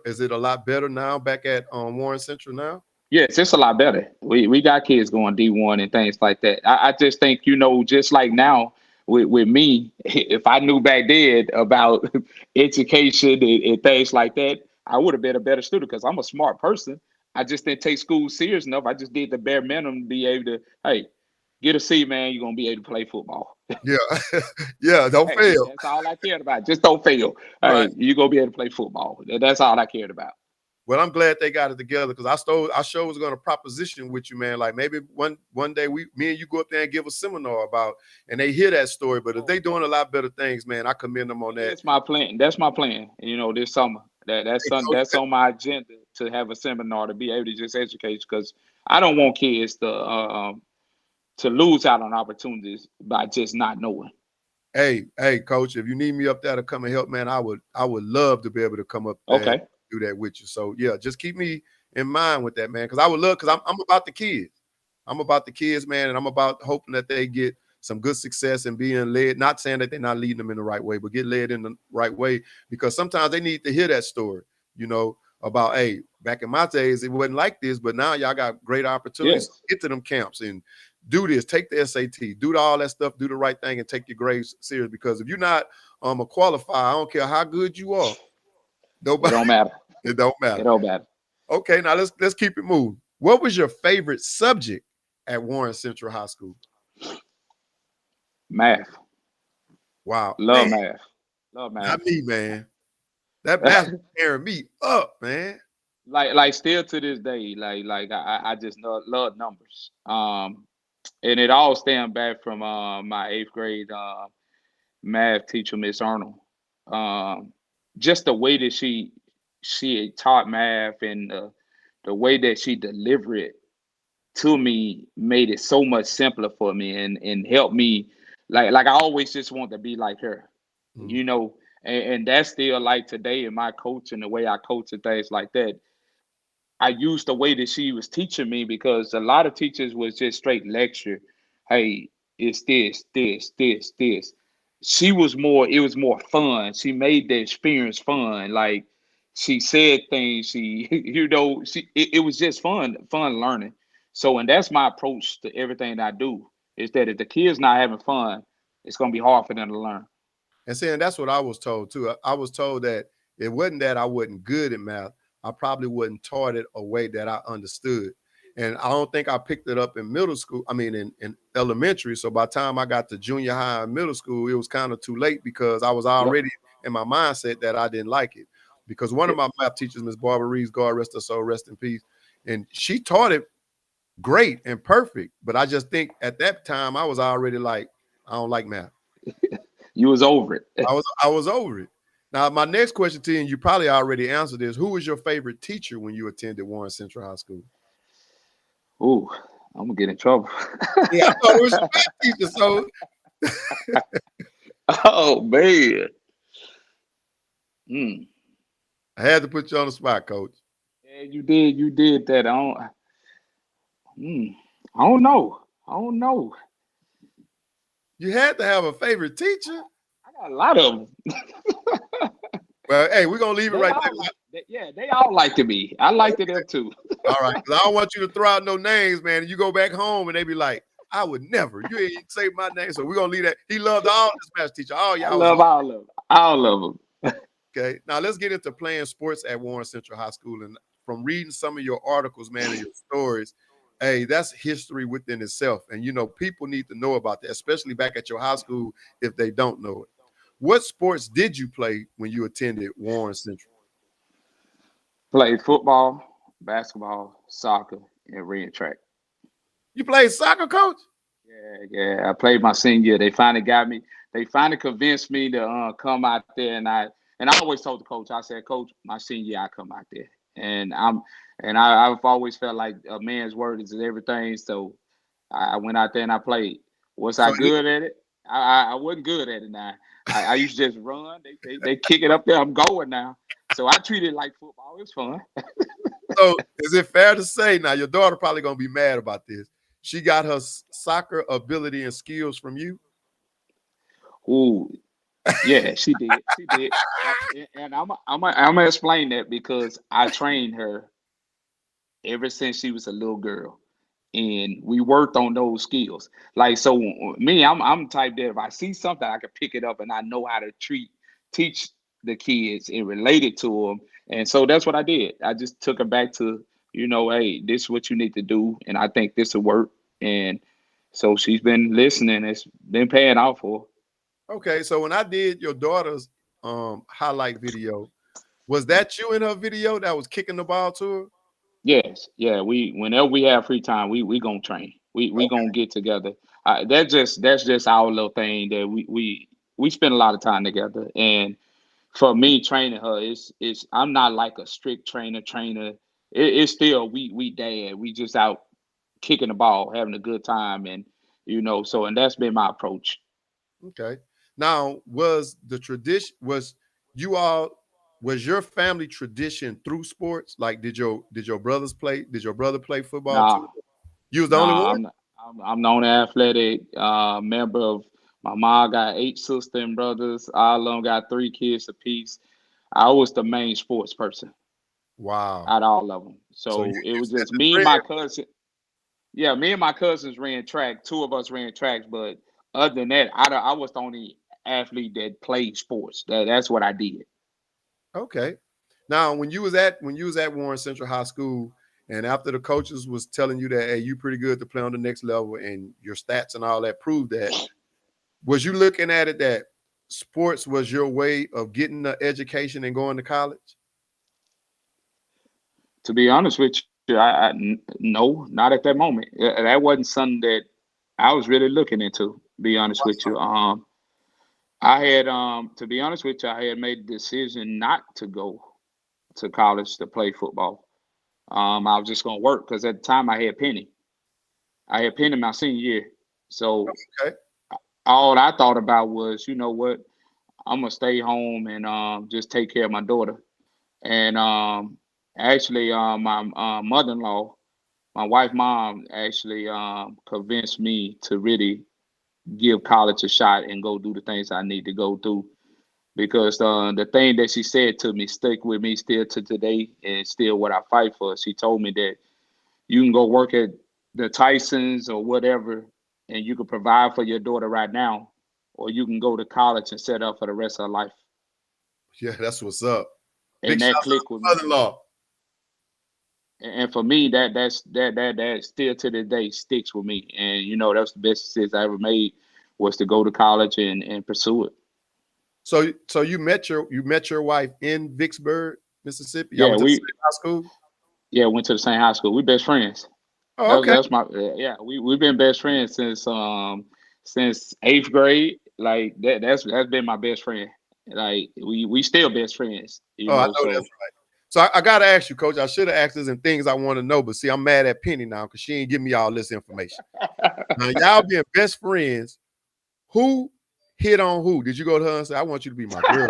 [SPEAKER 2] Is it a lot better now back at Warren Central now?
[SPEAKER 7] Yes, it's a lot better. We got kids going D1 and things like that. I just think, just like now with me, if I knew back then about education and things like that, I would have been a better student because I'm a smart person. I just didn't take school serious enough. I just did the bare minimum to be able to, hey, get a C, man, you're gonna be able to play football.
[SPEAKER 2] Yeah. Yeah, don't
[SPEAKER 7] Hey,
[SPEAKER 2] fail.
[SPEAKER 7] that's all I cared about. Just don't fail.
[SPEAKER 2] Right.
[SPEAKER 7] Hey, you're gonna be able to play football. That's all I cared about.
[SPEAKER 2] Well, I'm glad they got it together because I sure was going to proposition with you, man. Like maybe one day me and you go up there and give a seminar about, and they hear that story. But if they doing a lot better things, man, I commend them on that.
[SPEAKER 7] That's my plan. That's my plan. This summer. That's on my agenda to have a seminar to be able to just educate because I don't want kids to lose out on opportunities by just not knowing.
[SPEAKER 2] Hey, coach, if you need me up there to come and help, man, I would love to be able to come up there
[SPEAKER 7] Okay.
[SPEAKER 2] do that with you. So yeah, just keep me in mind with that, man. Because I would love, because I'm about the kids. I'm about the kids, man, and I'm about hoping that they get some good success and being led. Not saying that they're not leading them in the right way, but get led in the right way, because sometimes they need to hear that story, you know, about, hey, back in my days it wasn't like this, but now y'all got great opportunities.
[SPEAKER 7] Yes.
[SPEAKER 2] Get to them camps and do this, take the SAT, do all that stuff, do the right thing, and take your grades serious. Because if you're not a qualifier, I don't care how good you are. Nobody,
[SPEAKER 7] It don't matter.
[SPEAKER 2] It don't matter.
[SPEAKER 7] It don't matter.
[SPEAKER 2] Okay, now let's keep it moving. What was your favorite subject at Warren Central High School?
[SPEAKER 7] Math.
[SPEAKER 2] Wow.
[SPEAKER 7] Love
[SPEAKER 2] Man,
[SPEAKER 7] math. Love math.
[SPEAKER 2] not me, man. That math is tearing me up, man.
[SPEAKER 7] Like still to this day, like I just love numbers. And it all stemmed back from my 8th grade math teacher, Miss Arnold. Just the way that she had taught math, and the way that she delivered it to me made it so much simpler for me, and helped me. Like I always just want to be like her, you know. And that's still like today in my coaching, the way I coach and things like that. I used the way that she was teaching me, because a lot of teachers was just straight lecture. Hey, it's this. She was more, it was more fun. She made the experience fun. Like, she said things, she, it was just fun learning. So, and that's my approach to everything that I do, is that if the kids not having fun, it's going to be hard for them to learn.
[SPEAKER 2] And saying that's what I was told too. I was told that it wasn't that I wasn't good at math. I probably wasn't taught it a way that I understood. And I don't think I picked it up in middle school. I mean, in elementary. So by the time I got to junior high and middle school, it was kind of too late, because I was already in my mindset that I didn't like it. Because one of my math teachers, Miss Barbara Reeves, God rest her soul, rest in peace, and she taught it great and perfect. But I just think at that time I was already like, I don't like math.
[SPEAKER 7] You was over it.
[SPEAKER 2] I was over it. Now, my next question to you, and you probably already answered this: who was your favorite teacher when you attended Warren Central High School?
[SPEAKER 7] Ooh, I'm gonna get in trouble.
[SPEAKER 2] Yeah, I thought it was your math teacher. So,
[SPEAKER 7] Oh man.
[SPEAKER 2] I had to put you on the spot, Coach.
[SPEAKER 7] Yeah, you did that. I don't know.
[SPEAKER 2] You had to have a favorite teacher.
[SPEAKER 7] I got a lot of them.
[SPEAKER 2] Well, hey, we're gonna leave it right there.
[SPEAKER 7] They all liked me. I liked them too.
[SPEAKER 2] All right, because I don't want you to throw out no names, man. And you go back home and they be like, I would never. You ain't say my name, so we're gonna leave that. He loved all his math teacher. All y'all.
[SPEAKER 7] I love all of them. All of them.
[SPEAKER 2] Okay, now let's get into playing sports at Warren Central High School. And from reading some of your articles, man, and your stories, hey, that's history within itself. And, you know, people need to know about that, especially back at your high school if they don't know it. What sports did you play when you attended Warren Central?
[SPEAKER 7] Played football, basketball, soccer, and ran track.
[SPEAKER 2] You played soccer, Coach?
[SPEAKER 7] Yeah. I played my senior year. They finally got me. They finally convinced me to come out there, and I always told the coach, I said, Coach, my senior year I come out there, and I've always felt like a man's word is everything. So I went out there and I played. Was I good at it? I wasn't good at it. Now I used to just run. They kick it up there. I'm going now. So I treated it like football. It was fun.
[SPEAKER 2] So is it fair to say, now your daughter probably gonna be mad about this, she got her soccer ability and skills from you?
[SPEAKER 7] Ooh, yeah, she did. She did. And I'm gonna explain that, because I trained her ever since she was a little girl, and we worked on those skills. Like, so me, I'm the type that if I see something, I can pick it up and I know how to teach the kids and relate it to them. And so that's what I did. I just took her back to, hey, this is what you need to do, and I think this will work. And so she's been listening. It's been paying off for her.
[SPEAKER 2] Okay, so when I did your daughter's highlight video, was that you in her video that was kicking the ball to her?
[SPEAKER 7] Yes, yeah. Whenever we have free time, we gonna train. We gonna get together. That's just our little thing that we spend a lot of time together. And for me, training her is I'm not like a strict trainer. It's still we dad. We just out kicking the ball, having a good time, and so, and that's been my approach.
[SPEAKER 2] Okay. Now, was was your family tradition through sports? Like, did your brothers play? Did your brother play football too?
[SPEAKER 7] Nah,
[SPEAKER 2] You was the only
[SPEAKER 7] nah,
[SPEAKER 2] one?
[SPEAKER 7] I'm the only athletic member of my mom got 8 sisters and brothers. All of them got 3 kids apiece. I was the main sports person
[SPEAKER 2] Wow.
[SPEAKER 7] out of all of them.
[SPEAKER 2] So
[SPEAKER 7] So it
[SPEAKER 2] you
[SPEAKER 7] was
[SPEAKER 2] set
[SPEAKER 7] just
[SPEAKER 2] the
[SPEAKER 7] me and
[SPEAKER 2] trend.
[SPEAKER 7] my cousin. Yeah, me and my cousins ran track. 2 of us ran tracks, but other than that, I was the only athlete that played sports. That's what I did.
[SPEAKER 2] Okay. Now, when you was at Warren Central High School, and after the coaches was telling you that, hey, you pretty good to play on the next level, and your stats and all that proved that, was you looking at it that sports was your way of getting the education and going to college?
[SPEAKER 7] To be honest with you, no, not at that moment. That wasn't something that I was really looking into. Be honest with you. I had to be honest with you, I had made the decision not to go to college to play football. I was just gonna work because at the time I had Penny. I had Penny my senior year. So
[SPEAKER 2] Okay.
[SPEAKER 7] all I thought about was, you know what, I'm gonna stay home and just take care of my daughter. And actually, my mother-in-law, my wife, mom, actually convinced me to really give college a shot and go do the things I need to go do. Because the thing that she said to me stuck with me still to today, and still what I fight for. She told me that you can go work at the Tysons or whatever, and you can provide for your daughter right now, or you can go to college and set up for the rest of her life.
[SPEAKER 2] Yeah, that's what's up. Big
[SPEAKER 7] And
[SPEAKER 2] shout
[SPEAKER 7] that
[SPEAKER 2] out to
[SPEAKER 7] clicked with me.
[SPEAKER 2] mother-in-law.
[SPEAKER 7] And for me, that still to this day sticks with me. And you know, that's the best decision I ever made, was to go to college and pursue it.
[SPEAKER 2] So you met your wife in Vicksburg, Mississippi. Y'all
[SPEAKER 7] Yeah,
[SPEAKER 2] went to the same high school?
[SPEAKER 7] went to the same high school. We best friends.
[SPEAKER 2] Oh, okay.
[SPEAKER 7] That's my yeah. We've been best friends since 8th grade. Like that's been my best friend. Like we still best friends. You
[SPEAKER 2] Oh, I
[SPEAKER 7] know,
[SPEAKER 2] know that's
[SPEAKER 7] so
[SPEAKER 2] right. So I got to ask you, Coach. I should have asked this and things I want to know, but see, I'm mad at Penny now because she ain't giving me all this information. Now, y'all being best friends, who hit on who? Did you go to her and say, I want you to be my girl?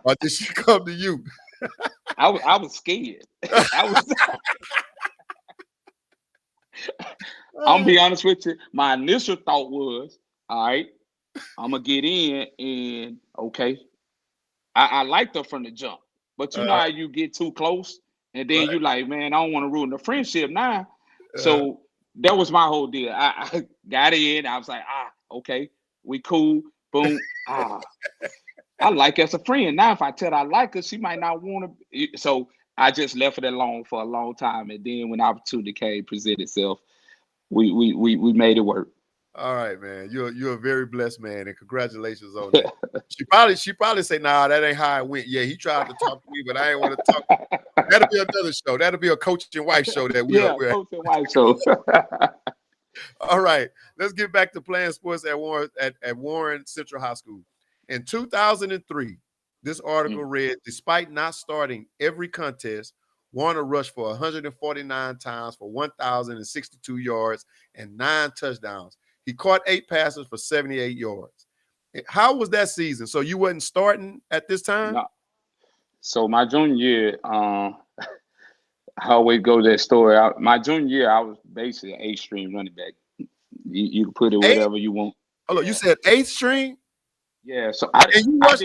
[SPEAKER 2] Or did she come to you?
[SPEAKER 7] I was scared. I was. I'm gonna be honest with you. My initial thought was, all right, I'm gonna get in and okay. I liked her from the jump, but you know how you get too close and then you like, man, I don't want to ruin the friendship now. So that was my whole deal. I got in. I was like, okay, we cool. Boom. I like her as a friend. Now, if I tell her I like her, she might not want to. So I just left it alone for a long time, and then when opportunity came, present itself, we made it work.
[SPEAKER 2] All right, man. You're a very blessed man, and congratulations on that. She probably say, nah, that ain't how it went. Yeah, he tried to talk to me, but I ain't want to talk. That'll be another show. That'll be a coach and wife show that we're
[SPEAKER 7] coach and wife show.
[SPEAKER 2] All right. Let's get back to playing sports at Warren Central High School. In 2003, this article read, despite not starting every contest, Warner rushed for 149 times for 1,062 yards and 9 touchdowns. He caught 8 passes for 78 yards. How was that season? So you wasn't starting at this time?
[SPEAKER 7] No. So my junior year, I always go to that story. My junior year, I was basically an 8th string running back. You can put it whatever you want.
[SPEAKER 2] Hold on, you said 8th string?
[SPEAKER 7] Yeah. So
[SPEAKER 2] you rushed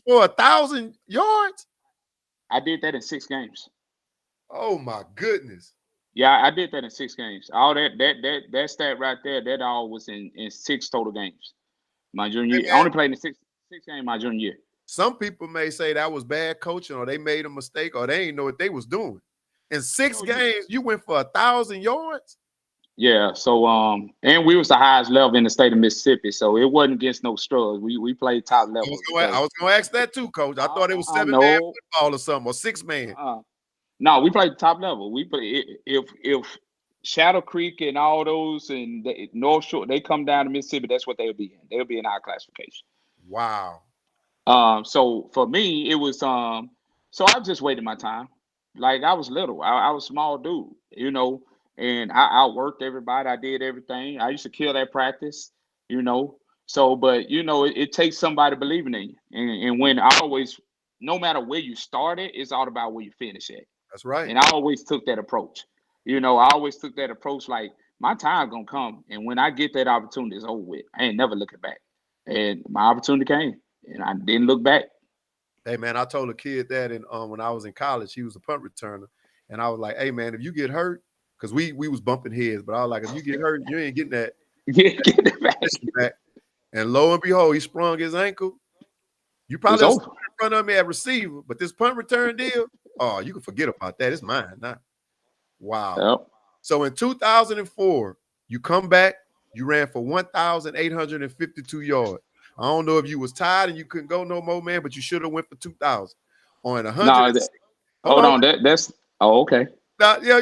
[SPEAKER 2] for 1,000 yards?
[SPEAKER 7] I did that in 6 games.
[SPEAKER 2] Oh my goodness.
[SPEAKER 7] Yeah, I did that in 6 games. All that stat right there, that all was in 6 total games. My junior year. I only played in 6 games my junior year.
[SPEAKER 2] Some people may say that was bad coaching, or they made a mistake, or they didn't know what they was doing. In 6 games, you went for 1,000 yards?
[SPEAKER 7] Yeah. So and we was the highest level in the state of Mississippi, so it wasn't against no struggles. We played top level.
[SPEAKER 2] I was gonna ask that too, Coach. I thought it was 7-man football or something, or 6-man.
[SPEAKER 7] No, we played top level. We play if Shadow Creek and all those and North Shore, they come down to Mississippi, that's what they'll be in. They'll be in our classification.
[SPEAKER 2] Wow.
[SPEAKER 7] So for me, it was so I just waited my time. Like I was little. I was a small dude, you know, and I worked everybody. I did everything. I used to kill that practice, you know. So, but you know, it takes somebody believing in you. And when I always no matter where you started, it's all about where you finish at.
[SPEAKER 2] That's right.
[SPEAKER 7] And I always took that approach. I always took that approach like my time's gonna come, and when I get that opportunity, it's over with. I ain't never looking back. And my opportunity came, and I didn't look back.
[SPEAKER 2] Hey man, I told a kid that when I was in college, he was a punt returner, and I was like, "Hey man, if you get hurt, because we was bumping heads, but I was like, if you get hurt, you ain't getting that.
[SPEAKER 7] Get it back.
[SPEAKER 2] And lo and behold, he sprung his ankle. You probably in front of me at receiver, but this punt return deal, oh, you can forget about that. It's mine now. Wow.
[SPEAKER 7] Yep.
[SPEAKER 2] So in 2004, you come back, you ran for 1,852 yards. I don't know if you was tired and you couldn't go no more, man, but you should have went for 2,000 on 100.
[SPEAKER 7] Hold on, that's okay.
[SPEAKER 2] Now, yeah.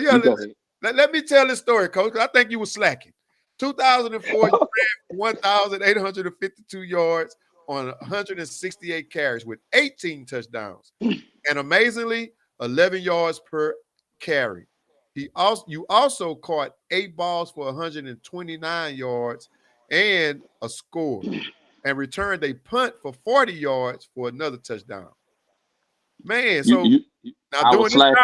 [SPEAKER 2] Let me tell this story, Coach. I think you were slacking. 2004, you ran for 1,852 yards on 168 carries with 18 touchdowns, and amazingly, 11 yards per carry. You also caught 8 balls for 129 yards and a score, and returned a punt for 40 yards for another touchdown. Man, so now doing this time,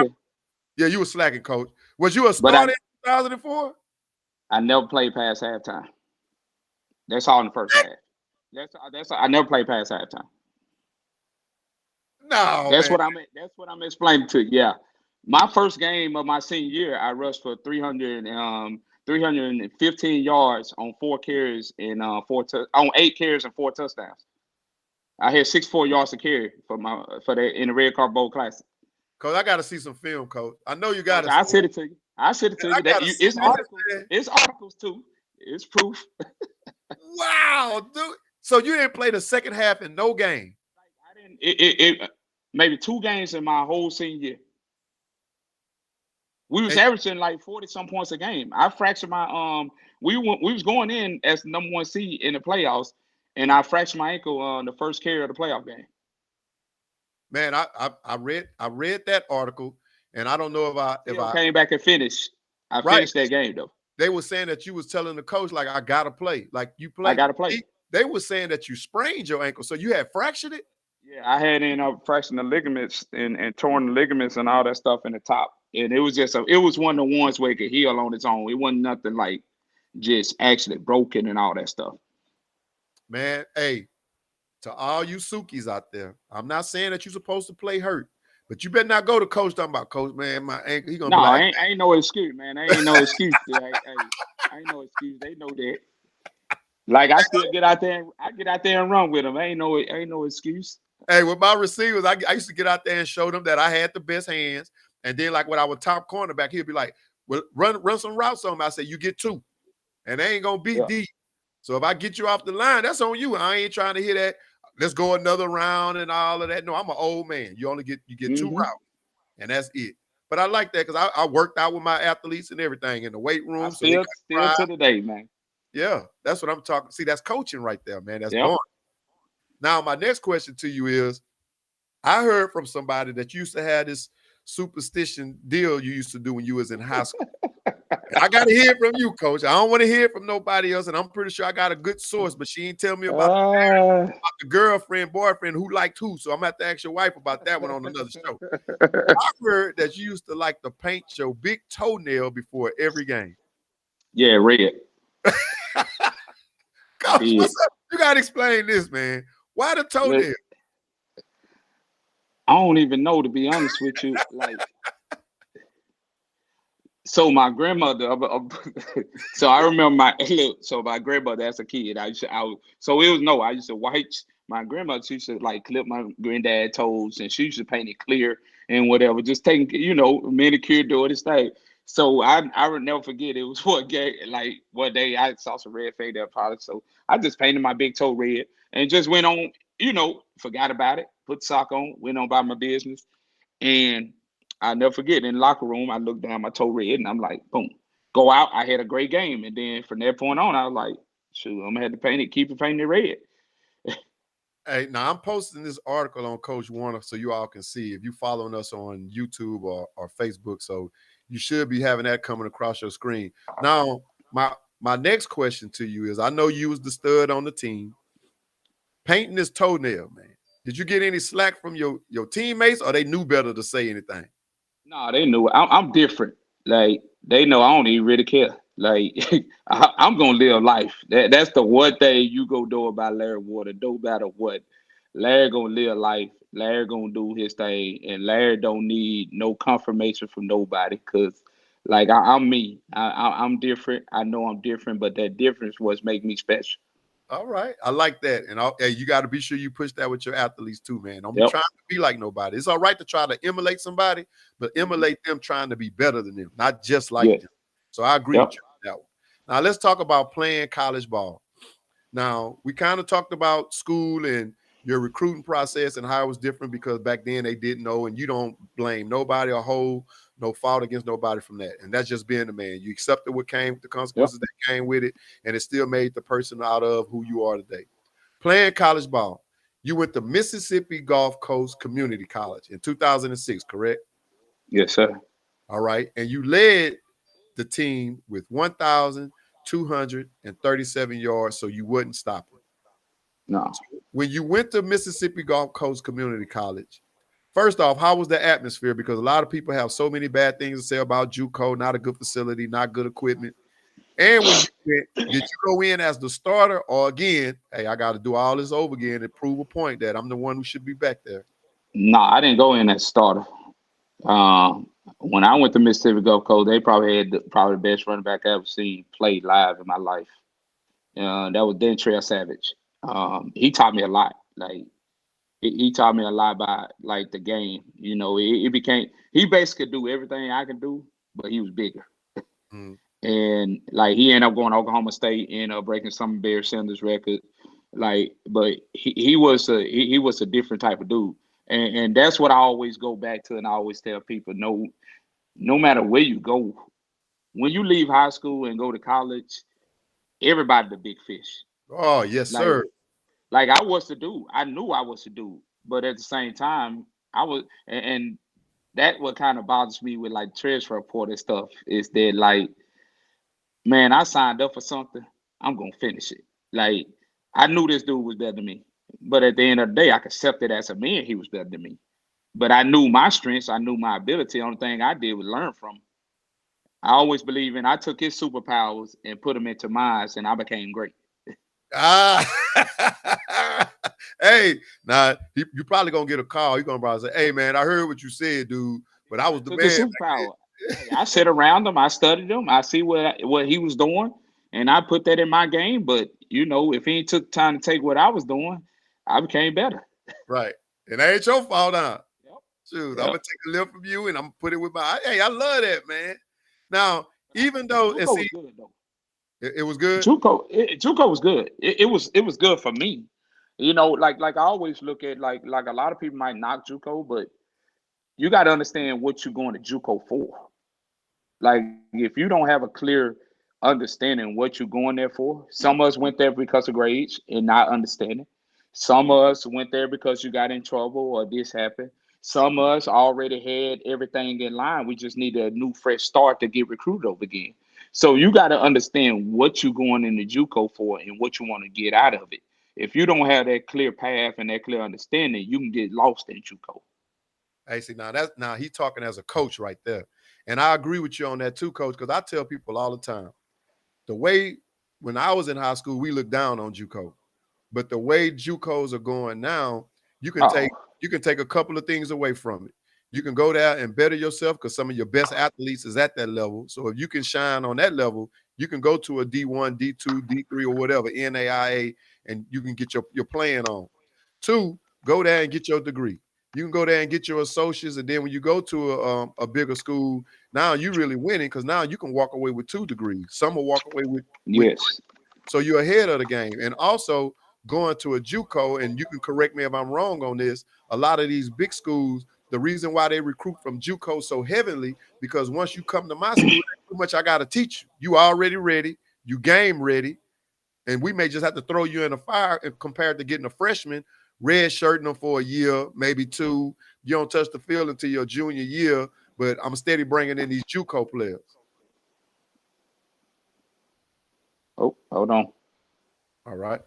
[SPEAKER 2] yeah, you were slacking, Coach. Was you a starter in 2004?
[SPEAKER 7] I never played past halftime. That's all in the first half. That's I never played past halftime.
[SPEAKER 2] No,
[SPEAKER 7] that's what I'm explaining to you. Yeah. My first game of my senior year, I rushed for 315 yards on 4 carries and on 8 carries and 4 touchdowns. I had 64 yards to carry for that in the Red Car Bowl Classic.
[SPEAKER 2] Coach, I got to see some film, Coach. I know you got it.
[SPEAKER 7] I sent it to you. It's articles too. It's proof.
[SPEAKER 2] Wow, dude. So you didn't play the second half in no game?
[SPEAKER 7] I didn't. Maybe 2 games in my whole senior year. We was averaging like 40-some points a game. I fractured my we was going in as the number 1 seed in the playoffs, and I fractured my ankle on the first carry of the playoff game.
[SPEAKER 2] Man, I read that article, and I don't know if I
[SPEAKER 7] came back and finished. I finished that game though.
[SPEAKER 2] They were saying that you was telling the coach like, I gotta play, like you play.
[SPEAKER 7] I gotta play.
[SPEAKER 2] They were saying that you sprained your ankle, so you had fractured it.
[SPEAKER 7] Yeah, I had fractured the ligaments and torn the ligaments and all that stuff in the top, and it was it was one of the ones where it could heal on its own. It wasn't nothing like just actually broken and all that stuff.
[SPEAKER 2] Man, hey, to all you Sukis out there, I'm not saying that you're supposed to play hurt, but you better not go to coach talking about, coach, man, my ankle. He gonna be like,
[SPEAKER 7] ain't no excuse, man. Ain't no excuse. Ain't no excuse. They know that. Like I still get out there and run with them. Ain't no excuse.
[SPEAKER 2] Hey, with my receivers, I used to get out there and show them that I had the best hands. And then, like when I was top cornerback, he'd be like, "Well, run some routes on me." I say, "You get 2, and they ain't gonna be deep. So if I get you off the line, that's on you. I ain't trying to hear that. Let's go another round and all of that. No, I'm an old man. You get 2 routes, and that's it. But I like that because I worked out with my athletes and everything in the weight room.
[SPEAKER 7] Still to the day, man.
[SPEAKER 2] Yeah, that's what I'm talking. See, that's coaching right there, man. That's going. Now, my next question to you is, I heard from somebody that you used to have this superstition deal you used to do when you was in high school. I got to hear it from you, Coach. I don't want to hear it from nobody else, and I'm pretty sure I got a good source, but she ain't tell me about the girlfriend, boyfriend who liked who, so I'm going to have to ask your wife about that one on another show. I heard that you used to like to paint your big toenail before every game.
[SPEAKER 7] Yeah, red.
[SPEAKER 2] Coach, what's up? You got to explain this, man. Why the toenail?
[SPEAKER 7] I don't even know, to be honest with you. Like, so my grandmother. So I remember my grandmother as a kid. I used to wipe my grandmother. She used to like clip my granddad's toes, and she used to paint it clear and whatever. Just taking, manicure, doing this thing. So I would never forget. It was one day I saw some red fingernail polish, so I just painted my big toe red and just went on. Forgot about it. Put the sock on, went on about my business, and I never forget. In the locker room, I looked down my toe red, and I'm like, boom, go out. I had a great game, and then from that point on, I was like, shoot, I'm gonna have to paint it, keep it painted red.
[SPEAKER 2] Hey, now I'm posting this article on Coach Warner so you all can see if you following us on YouTube or Facebook. So you should be having that coming across your screen. Now, my next question to you is, I know you was the stud on the team. Painting this toenail, man. Did you get any slack from your teammates, or they knew better to say anything?
[SPEAKER 7] No, they knew I'm different. Like they know I don't even really care. Like I'm gonna live life. That's the one thing you go do about Larry Water. No matter what, Larry gonna live life. Larry gonna do his thing, and Larry don't need no confirmation from nobody. Cause like I'm me. I'm different. I know I'm different, but that difference was make me special.
[SPEAKER 2] All right, I like that, and hey, you got to be sure you push that with your athletes too, man. Don't be
[SPEAKER 7] Yep.
[SPEAKER 2] trying to be like nobody. It's all right to try to emulate somebody, but emulate them trying to be better than them, not just like
[SPEAKER 7] Yeah.
[SPEAKER 2] them. So I agree
[SPEAKER 7] Yep.
[SPEAKER 2] with you on that one. Now let's talk about playing college ball. Now we kind of talked about school and your recruiting process and how it was different because back then they didn't know, and you don't blame nobody or hold no fault against nobody from that. And that's just being a man. You accepted what came, the consequences that came with it, and it still made the person out of who you are today. Playing college ball, you went to Mississippi Gulf Coast Community College in 2006, correct?
[SPEAKER 7] Yes, sir.
[SPEAKER 2] All right. And you led the team with 1,237 yards, so you wouldn't stop it.
[SPEAKER 7] No.
[SPEAKER 2] When you went to Mississippi Gulf Coast Community College, first off, how was the atmosphere? Because a lot of people have so many bad things to say about JUCO, not a good facility, not good equipment. And when you went, did you go in as the starter, or again, hey, I got to do all this over again and prove a point that I'm the one who should be back there?
[SPEAKER 7] No, I didn't go in as starter. When I went to Mississippi Gulf Coast, they probably had the best running back I ever seen played live in my life. That was Dentrell Savage. He taught me a lot. Like he taught me a lot about like the game. You know, it became he basically do everything I can do, but he was bigger.
[SPEAKER 2] Mm.
[SPEAKER 7] And like he ended up going to Oklahoma State, ended up breaking some Barry Sanders record. Like, but he was a different type of dude. And that's what I always go back to, and I always tell people, no matter where you go, when you leave high school and go to college, everybody the big fish.
[SPEAKER 2] Oh, yes,
[SPEAKER 7] Like,
[SPEAKER 2] sir.
[SPEAKER 7] like I was the dude. I knew I was the dude, but at the same time, I was, and that what kind of bothers me with like transfer portal stuff is that like, man, I signed up for something, I'm gonna finish it. Like, I knew this dude was better than me, but at the end of the day, I accepted as a man he was better than me. But I knew my strengths, I knew my ability. The only thing I did was learn from him. I always believe in I took his superpowers and put them into mine, and I became great.
[SPEAKER 2] Hey, now you probably gonna get a call. You're gonna probably say, "Hey, man, I heard what you said, dude, but I was the
[SPEAKER 7] Took
[SPEAKER 2] man."
[SPEAKER 7] his superpower. Hey, I sit around him, I studied him, I see what he was doing, and I put that in my game. But you know, if he took time to take what I was doing, I became better.
[SPEAKER 2] Right, and that ain't your fault, huh?
[SPEAKER 7] Yep.
[SPEAKER 2] Shoot,
[SPEAKER 7] Yep.
[SPEAKER 2] I'm gonna take a lift from you, and I'm gonna put it with my. Hey, I love that, man. Now, even though
[SPEAKER 7] JUCO
[SPEAKER 2] and see,
[SPEAKER 7] was good though.
[SPEAKER 2] it was good.
[SPEAKER 7] JUCO was good. It was good for me. You know, like I always look at like a lot of people might knock JUCO, but you got to understand what you're going to JUCO for. Like if you don't have a clear understanding what you're going there for, some of us went there because of grades and not understanding. Some of us went there because you got in trouble or this happened. Some of us already had everything in line. We just need a new fresh start to get recruited over again. So you got to understand what you're going into JUCO for and what you want to get out of it. If you don't have that clear path and that clear understanding, you can get lost in JUCO.
[SPEAKER 2] Hey, see, now he's talking as a coach right there, and I agree with you on that too, coach. Because I tell people all the time, the way when I was in high school, we looked down on JUCO, but the way JUCOs are going now, you can take a couple of things away from it. You can go there and better yourself because some of your best athletes is at that level. So if you can shine on that level, you can go to a D1, D2, D3, or whatever, NAIA, and you can get your playing on. Two, go there and get your degree. You can go there and get your associates, and then when you go to a bigger school, now you're really winning because now you can walk away with 2 degrees. Some will walk away with
[SPEAKER 7] Yes.
[SPEAKER 2] so you're ahead of the game. And also going to a JUCO, and you can correct me if I'm wrong on this, a lot of these big schools, the reason why they recruit from JUCO so heavily, because once you come to my school, there's too much I got to teach you. You already ready, you game ready, and we may just have to throw you in the fire compared to getting a freshman, red shirting them for a year, maybe 2. You don't touch the field until your junior year, but I'm steady bringing in these JUCO players.
[SPEAKER 7] Oh, hold on.
[SPEAKER 2] All right.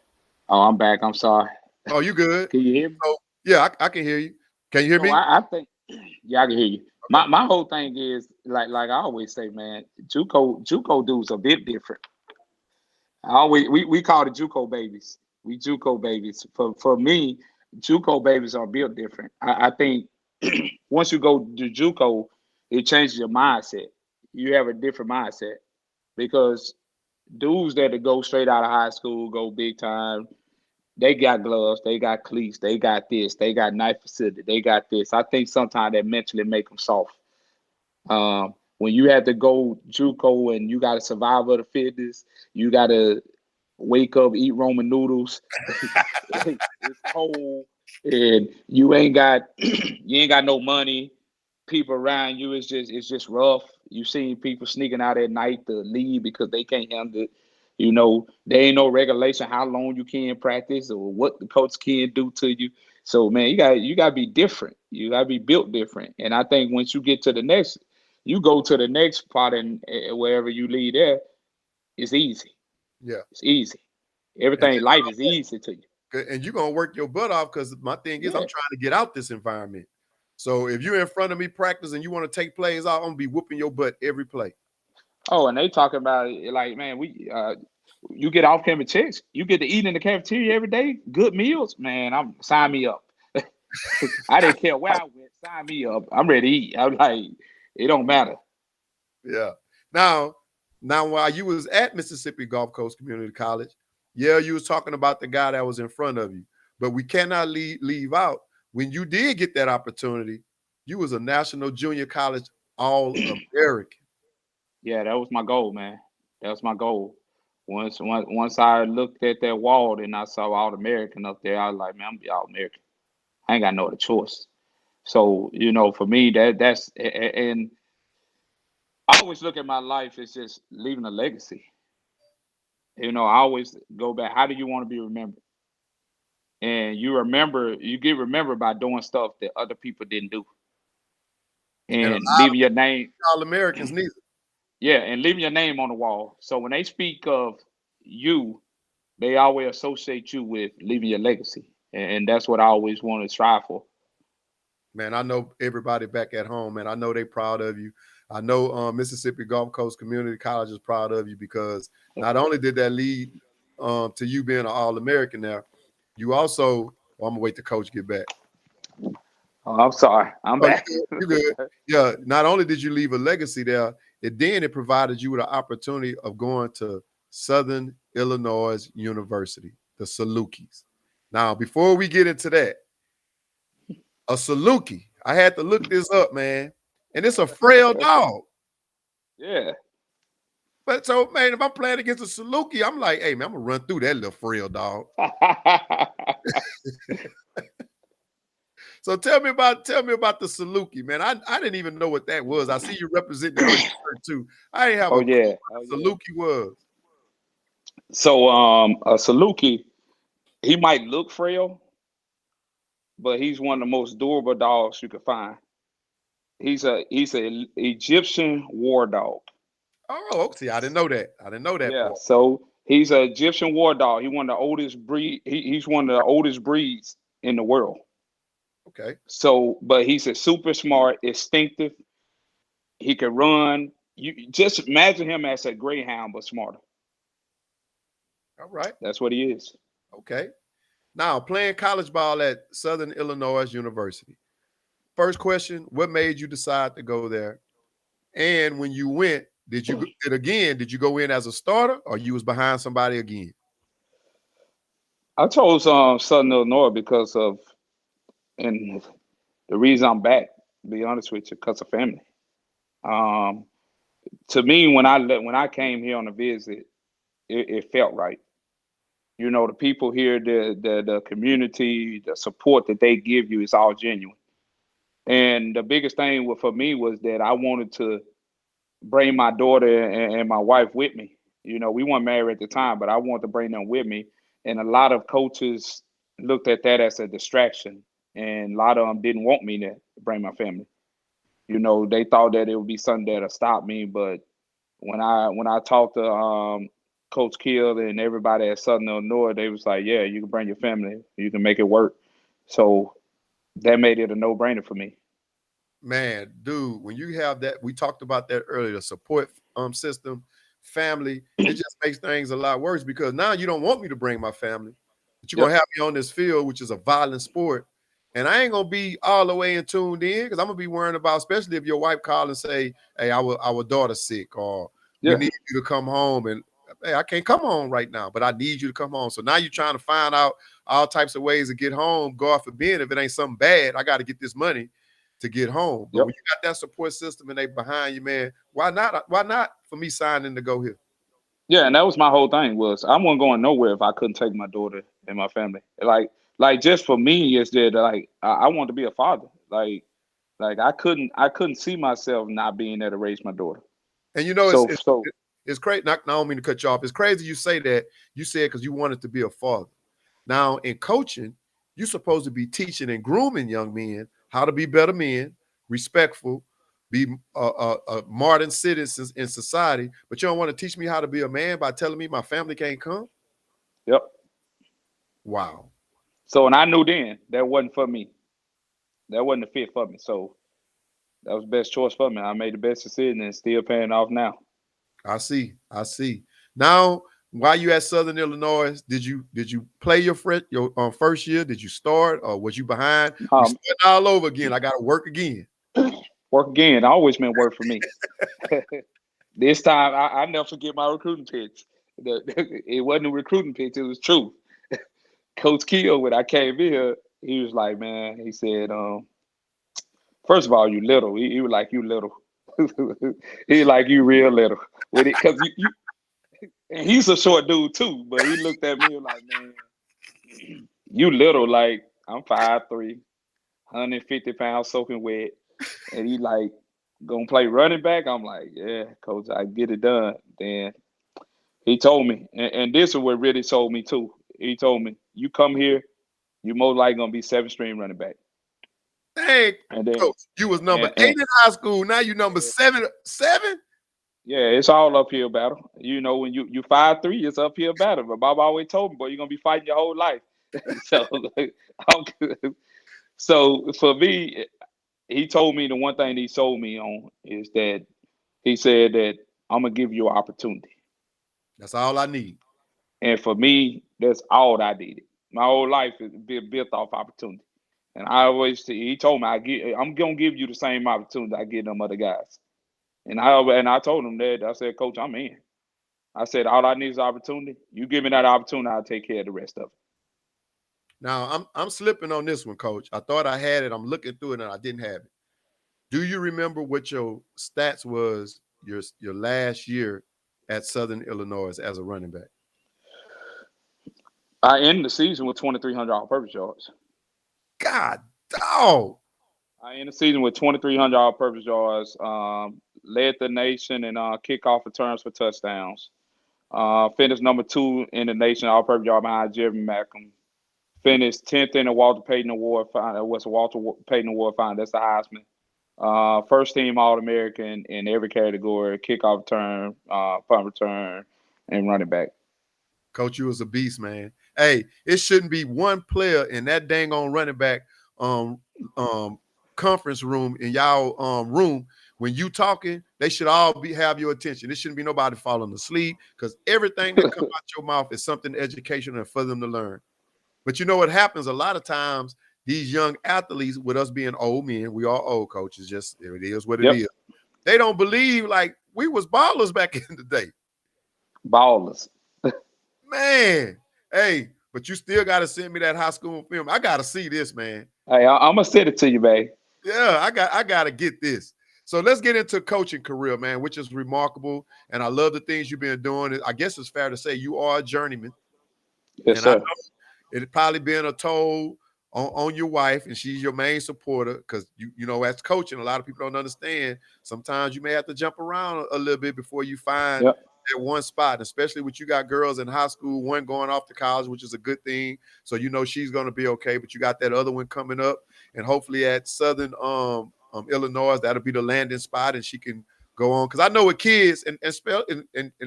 [SPEAKER 7] Oh, I'm back. I'm sorry.
[SPEAKER 2] Oh, you good?
[SPEAKER 7] Can you hear me?
[SPEAKER 2] So, Yeah, I can hear you. Can you hear
[SPEAKER 7] So
[SPEAKER 2] me?
[SPEAKER 7] I think, yeah, I can hear you.
[SPEAKER 2] Okay.
[SPEAKER 7] My whole thing is like I always say, man, JUCO dudes are a bit different. I always we call the JUCO babies. We JUCO babies. For me, JUCO babies are built different. I think once you go to JUCO, it changes your mindset. You have a different mindset because dudes that go straight out of high school, go big time, they got gloves, they got cleats, they got this, they got knife facility, they got this. I think sometimes that mentally make them soft. When you have to go JUCO and you got to survive of the fitness, you got to wake up, eat Roman noodles. It's cold, and you ain't got you ain't got no money. People around you, it's just rough. You see people sneaking out at night to leave because they can't handle it. There ain't no regulation how long you can practice or what the coach can do to you. So man, you gotta be different. You gotta be built different. And I think once you get to the next, you go to the next part and wherever you lead there, it's easy.
[SPEAKER 2] Yeah.
[SPEAKER 7] It's easy.
[SPEAKER 2] And
[SPEAKER 7] Everything life is easy to you.
[SPEAKER 2] and you're gonna work your butt off because my thing is I'm
[SPEAKER 7] Yeah.
[SPEAKER 2] trying to get out this environment. So if you're in front of me practice and you want to take plays out, I'm gonna be whooping your butt every play.
[SPEAKER 7] Oh, and they talk about it like, man, you get off campus checks, you get to eat in the cafeteria every day, good meals, man. Sign me up. I didn't care where I went, sign me up. I'm ready to eat. I'm like, it don't matter.
[SPEAKER 2] Yeah. Now while you was at Mississippi Gulf Coast Community College, yeah, you was talking about the guy that was in front of you, but we cannot leave out when you did get that opportunity, you was a national junior college All-American.
[SPEAKER 7] Yeah, that was my goal, man. That was my goal. Once I looked at that wall and I saw all American up there, I was like, man, I'm gonna be all American. I ain't got no other choice. So, for me, and I always look at my life as just leaving a legacy. I always go back. How do you want to be remembered? And you get remembered by doing stuff that other people didn't do,
[SPEAKER 2] And a
[SPEAKER 7] and
[SPEAKER 2] lot of
[SPEAKER 7] leaving your name.
[SPEAKER 2] All-Americans neither.
[SPEAKER 7] Yeah, and leaving your name on the wall. So when they speak of you, they always associate you with leaving your legacy, and that's what I always want to strive for.
[SPEAKER 2] Man, I know everybody back at home, man. I know they proud of you. I know Mississippi Gulf Coast Community College is proud of you because not only did that lead to you being an All-American there, you also, I'm gonna wait till coach get back.
[SPEAKER 7] Oh, I'm sorry, I'm
[SPEAKER 2] Oh,
[SPEAKER 7] back.
[SPEAKER 2] you good. Yeah, not only did you leave a legacy there, it provided you with an opportunity of going to Southern Illinois University, the Salukis. Now, before we get into that, a Saluki, I had to look this up, man, and it's a frail dog.
[SPEAKER 7] Yeah.
[SPEAKER 2] But so, man, if I'm playing against a Saluki, I'm like, hey, man, I'm gonna run through that little frail dog. So tell me about the Saluki, man. I didn't even know what that was. I see you representing the shirt too. I didn't have
[SPEAKER 7] Oh
[SPEAKER 2] a clue
[SPEAKER 7] yeah.
[SPEAKER 2] what a Saluki was.
[SPEAKER 7] So a Saluki, he might look frail, but he's one of the most durable dogs you can find. He's a Egyptian war dog.
[SPEAKER 2] Oh, see, I didn't know that. I didn't know that
[SPEAKER 7] Yeah,
[SPEAKER 2] part.
[SPEAKER 7] so he's an Egyptian war dog. He's one of the oldest breed. He's one of the oldest breeds in the world.
[SPEAKER 2] Okay.
[SPEAKER 7] So, but he's a super smart, instinctive. He can run. You just imagine him as a greyhound, but smarter.
[SPEAKER 2] All right.
[SPEAKER 7] That's what he is.
[SPEAKER 2] Okay. Now, playing college ball at Southern Illinois University. First question, what made you decide to go there? And when you went, did you go in as a starter or you was behind somebody again?
[SPEAKER 7] I chose Southern Illinois because of, and the reason I'm back, to be honest with you, because of family. Um, to me, when I came here on a visit, it felt right. The people here, the community, the support that they give you is all genuine. And the biggest thing for me was that I wanted to bring my daughter and my wife with me. We weren't married at the time, but I wanted to bring them with me. And a lot of coaches looked at that as a distraction, and a lot of them didn't want me to bring my family. They thought that it would be something that'll stop me. But when I talked to Coach Kill and everybody at Southern Illinois, they was like, "Yeah, you can bring your family, you can make it work." So that made it a no-brainer for me.
[SPEAKER 2] Man, dude, when you have that, we talked about that earlier, the support system, family, it just makes things a lot worse because now you don't want me to bring my family, but you're going to have me on this field, which is a violent sport. And I ain't going to be all the way in tuned in because I'm going to be worrying about, especially if your wife call and say, hey, our daughter's sick or we need you to come home. And hey, I can't come home right now, but I need you to come home. So now you're trying to find out all types of ways to get home. God forbid, if it ain't something bad, I got to get this money to get home. But when you got that support system and they behind you, man, why not for me signing to go here?
[SPEAKER 7] Yeah, and that was my whole thing was I wasn't going nowhere if I couldn't take my daughter and my family. Like just for me, is that like I wanted to be a father. Like I couldn't see myself not being there to raise my daughter.
[SPEAKER 2] And you know, it's crazy. I don't mean to cut you off. It's crazy you say that. You said because you wanted to be a father. Now in coaching, you're supposed to be teaching and grooming young men how to be better men, respectful, be modern citizens in society. But you don't want to teach me how to be a man by telling me my family can't come?
[SPEAKER 7] Yep.
[SPEAKER 2] Wow.
[SPEAKER 7] So, and I knew then that wasn't for me. That wasn't a fit for me. So that was the best choice for me. I made the best decision and it's still paying off now.
[SPEAKER 2] I see. Now, while you at Southern Illinois, did you play your first year? Did you start or was you behind? All over again. I got to work again.
[SPEAKER 7] Work again. Always meant work for me. This time, I never forget my recruiting pitch. It wasn't a recruiting pitch. It was truth. Coach Keogh, when I came in here, he was like, man, he said, first of all, you little. He was like, you little. He like, you real little. Because you and he's a short dude too, but he looked at me like, man, you little, like I'm 5'3", 150 pounds soaking wet. And he like, gonna play running back? I'm like, yeah, coach, I get it done. Then he told me, and this is what really sold me too. He told me, you come here, you most likely gonna be 7th-string running back.
[SPEAKER 2] Dang,
[SPEAKER 7] and then,
[SPEAKER 2] coach, you was number 8 in high school. Now you number 7?
[SPEAKER 7] Yeah, it's all uphill battle. You know, when you 5'3", it's uphill battle. But Bob always told me, boy, you're gonna be fighting your whole life. So for me, he told me the one thing he sold me on is that he said that I'm gonna give you an opportunity.
[SPEAKER 2] That's all I need.
[SPEAKER 7] And for me, that's all I needed. My whole life is built off opportunity. And I always he told me I'm gonna give you the same opportunity I give them other guys. And I told him that. I said, Coach, I'm in. I said, all I need is opportunity. You give me that opportunity, I'll take care of the rest of it.
[SPEAKER 2] Now, I'm slipping on this one, Coach. I thought I had it. I'm looking through it, and I didn't have it. Do you remember what your stats was your last year at Southern Illinois as a running back?
[SPEAKER 7] I ended the season with 2,300 all-purpose yards.
[SPEAKER 2] God, dog.
[SPEAKER 7] I ended the season with 2,300 all-purpose yards. Led the nation in kickoff returns for touchdowns. Finished number 2 in the nation all-purpose yard behind Jeremy Mackham. Finished 10th in the Walter Payton Award final. What's a Walter Payton Award final? That's the Heisman. First team All-American in every category: kickoff return, punt return, and running back.
[SPEAKER 2] Coach, you was a beast, man. Hey, it shouldn't be one player in that dang on running back conference room in y'all room. When you talking, they should all have your attention. It shouldn't be nobody falling asleep because everything that comes out your mouth is something educational and for them to learn. But you know what happens a lot of times, these young athletes, with us being old men, we are old coaches, just it is what it is. They don't believe like we was ballers back in the day.
[SPEAKER 7] Ballers.
[SPEAKER 2] Man, hey, but you still got to send me that high school film. I got to see this, man.
[SPEAKER 7] Hey, I'm going to send it to you, babe.
[SPEAKER 2] Yeah, I got to get this. So let's get into coaching career, man, which is remarkable. And I love the things you've been doing. I guess it's fair to say you are a journeyman.
[SPEAKER 7] Yes, sir.
[SPEAKER 2] It probably been a toll on your wife, and she's your main supporter because, you know, as coaching, a lot of people don't understand. Sometimes you may have to jump around a little bit before you find that one spot, especially with you got girls in high school, one going off to college, which is a good thing. So, you know, she's going to be okay, but you got that other one coming up. And hopefully at Southern Illinois, that'll be the landing spot and she can go on. Because I know with kids and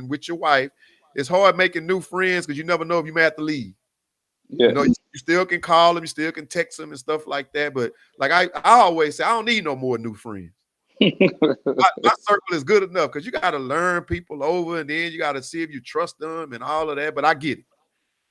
[SPEAKER 2] with your wife, it's hard making new friends because you never know if you may have to leave.
[SPEAKER 7] Yeah.
[SPEAKER 2] You know, You still can call them, you still can text them and stuff like that. But like I always say, I don't need no more new friends. My circle is good enough because you got to learn people over, and then you got to see if you trust them and all of that. But I get it.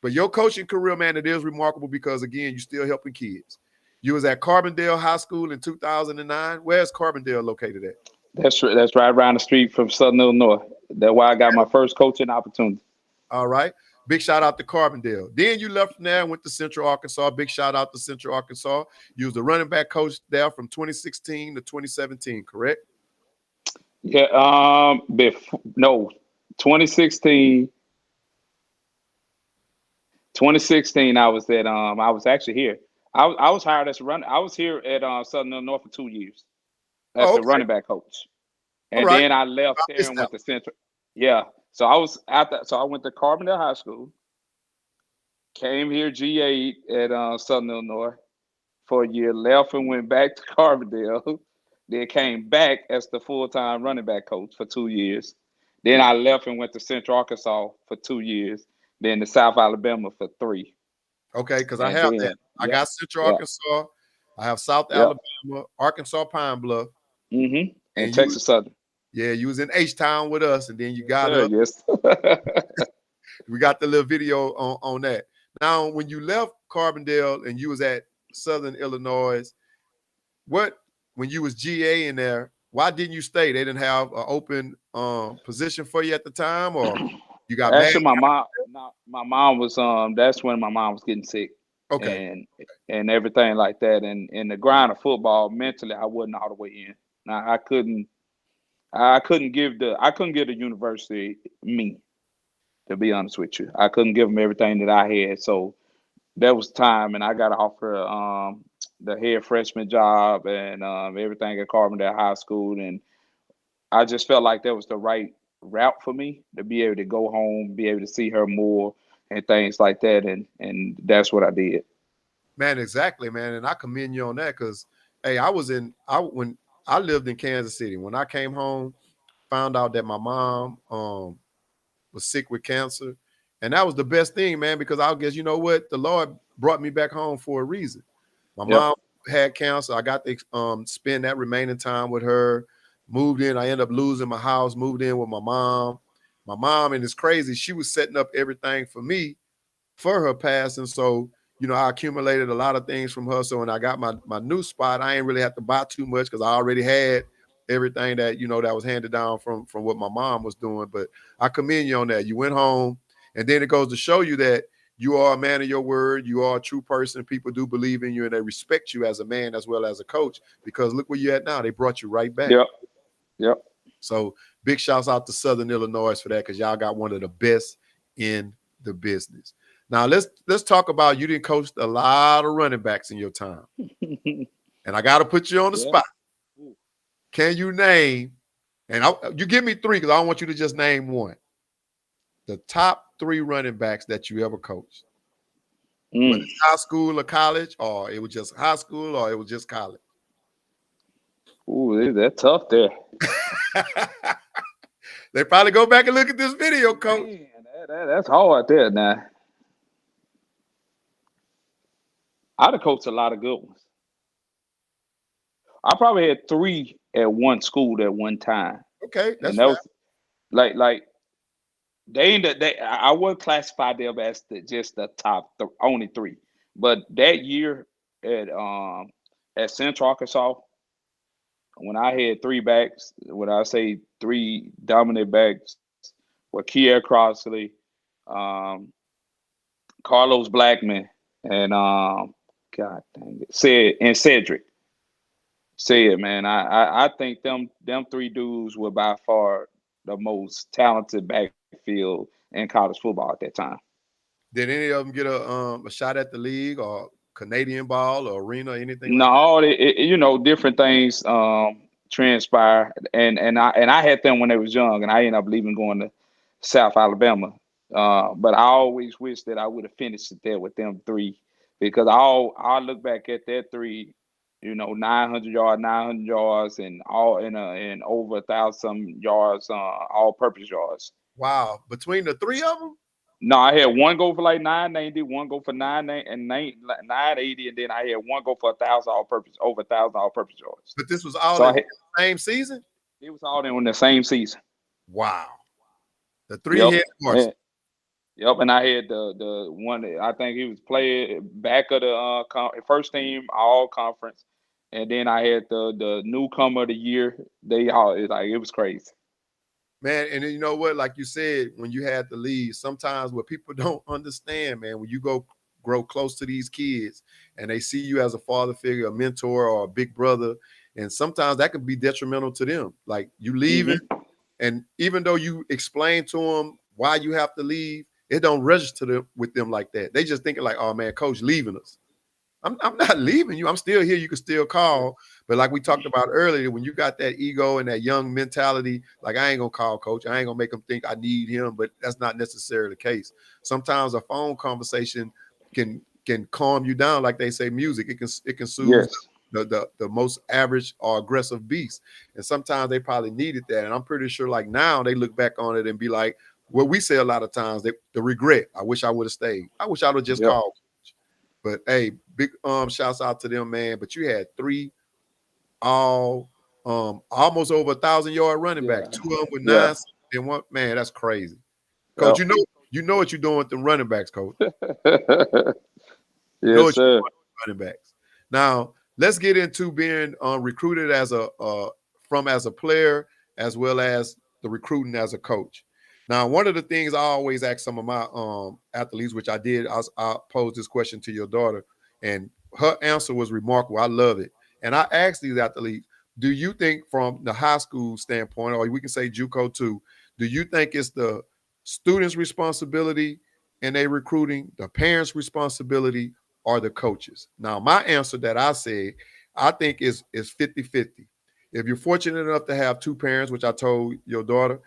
[SPEAKER 2] But your coaching career, man, it is remarkable because, again, you're still helping kids. You was at Carbondale High School in 2009. Where's Carbondale located at?
[SPEAKER 7] That's right around the street from Southern Illinois. That's why I got my first coaching opportunity.
[SPEAKER 2] All right. Big shout out to Carbondale. Then you left from there and went to Central Arkansas. Big shout out to Central Arkansas. You was the running back coach there from 2016 to 2017, correct?
[SPEAKER 7] Yeah. 2016. 2016, I was at I was actually here. I was hired as a runner. I was here at Southern Illinois for 2 years as the running back coach, and then I left there and went to Central. Yeah, so I was so I went to Carbondale High School, came here GA at Southern Illinois for a year, left and went back to Carbondale, then came back as the full-time running back coach for 2 years. Then I left and went to Central Arkansas for 2 years. Then to South Alabama for 3.
[SPEAKER 2] Okay, because I have that. I got Central Arkansas. I have South Alabama, Arkansas Pine Bluff.
[SPEAKER 7] And Texas Southern.
[SPEAKER 2] Yeah, you was in H-Town with us, and then you got up.
[SPEAKER 7] Yes.
[SPEAKER 2] We got the little video on that. Now, when you left Carbondale and you was at Southern Illinois, when you was GA in there, why didn't you stay? They didn't have an open position for you at the time, or you got
[SPEAKER 7] actually
[SPEAKER 2] mad?
[SPEAKER 7] my mom was that's when my mom was getting sick.
[SPEAKER 2] Okay.
[SPEAKER 7] And everything like that. And in the grind of football, mentally I wasn't all the way in. Now I couldn't give the university me, to be honest with you. I couldn't give them everything that I had. So there was time, and I got offered the head freshman job and everything at Carbondale High School, and I just felt like that was the right route for me to be able to go home, be able to see her more and things like that, and that's what I did.
[SPEAKER 2] Man, exactly, man, and I commend you on that because, hey, when I lived in Kansas City. When I came home, found out that my mom was sick with cancer, and that was the best thing, man, because I guess you know what, the Lord brought me back home for a reason. My mom had cancer. I got to spend that remaining time with her. Moved in. I ended up losing my house. Moved in with my mom. My mom, and it's crazy, she was setting up everything for me for her passing. So, you know, I accumulated a lot of things from her. So when I got my new spot, I ain't really have to buy too much because I already had everything that, you know, that was handed down from what my mom was doing. But I commend you on that. You went home, and then it goes to show you that you are a man of your word. You are a true person. People do believe in you, and they respect you as a man as well as a coach, because look where you're at now. They brought you right back.
[SPEAKER 7] Yep.
[SPEAKER 2] So big shouts out to Southern Illinois for that, because y'all got one of the best in the business. Now let's talk about, you didn't coach a lot of running backs in your time. And I got to put you on the spot. Can you name, and you give me 3 because I don't want you to just name one, the top 3 running backs that you ever coached? Whether it's high school or college, or it was just high school, or it was just college?
[SPEAKER 7] Ooh, that's tough there.
[SPEAKER 2] They probably go back and look at this video, coach.
[SPEAKER 7] Man, that's hard there now. I'd have coached a lot of good ones. I probably had 3 at one school at one time.
[SPEAKER 2] Okay, that's
[SPEAKER 7] that was like I would classify them as just the top only 3. But that year at Central Arkansas, when I had 3 backs, when I say 3 dominant backs, were Kier Crossley, Carlos Blackman, and God dang it, Cedric. Man, I think them 3 dudes were by far the most talented backfield in college football at that time.
[SPEAKER 2] Did any of them get a shot at the league or Canadian ball or arena or anything?
[SPEAKER 7] No, you know, different things transpire, and I had them when they was young, and I ended up leaving going to South Alabama. But I always wish that I would have finished it there with them 3, because I'll look back at that 3. You know, 900 yards, and and over 1,000 yards, all-purpose yards.
[SPEAKER 2] Wow! Between the 3 of them?
[SPEAKER 7] No, I had one go for like 990, one go for 980, and then I had one go for over 1,000 all-purpose yards.
[SPEAKER 2] But this was all
[SPEAKER 7] So
[SPEAKER 2] in the same season?
[SPEAKER 7] it was all in the same season.
[SPEAKER 2] Wow. The three head horse.
[SPEAKER 7] Yep, and I had the one that I think he was playing back of the first team all conference, and then I had the newcomer of the year. It was crazy.
[SPEAKER 2] Man, and then you know what? Like you said, when you had to leave, sometimes what people don't understand, man, when you grow close to these kids and they see you as a father figure, a mentor, or a big brother, and sometimes that can be detrimental to them. Like you leaving, and even though you explain to them why you have to leave, it don't register with them like that. They just thinking like, oh man, coach leaving us. I'm not leaving you. I'm still here. You can still call. But like we talked about earlier, when you got that ego and that young mentality, like I ain't gonna call coach. I ain't gonna make him think I need him, but that's not necessarily the case. Sometimes a phone conversation can calm you down, like they say music. It can soothe the most average or aggressive beast. And sometimes they probably needed that. And I'm pretty sure like now they look back on it and be like, what we say a lot of times, the regret. I wish I would have stayed. I wish I would have just called. But hey, big shouts out to them, man. But you had three almost over 1,000-yard running backs. Two of them with 9 and one. Man, that's crazy. Coach, you know what you're doing with them running backs, coach.
[SPEAKER 7] Yes, sir.
[SPEAKER 2] Running backs. Now let's get into being recruited as a player as well as the recruiting as a coach. Now, one of the things I always ask some of my athletes, which I did, I posed this question to your daughter, and her answer was remarkable. I love it. And I asked these athletes, do you think from the high school standpoint, or we can say JUCO too, do you think it's the students' responsibility in their recruiting, the parents' responsibility, or the coaches? Now, my answer that I said, I think is 50-50. If you're fortunate enough to have two parents, which I told your daughter,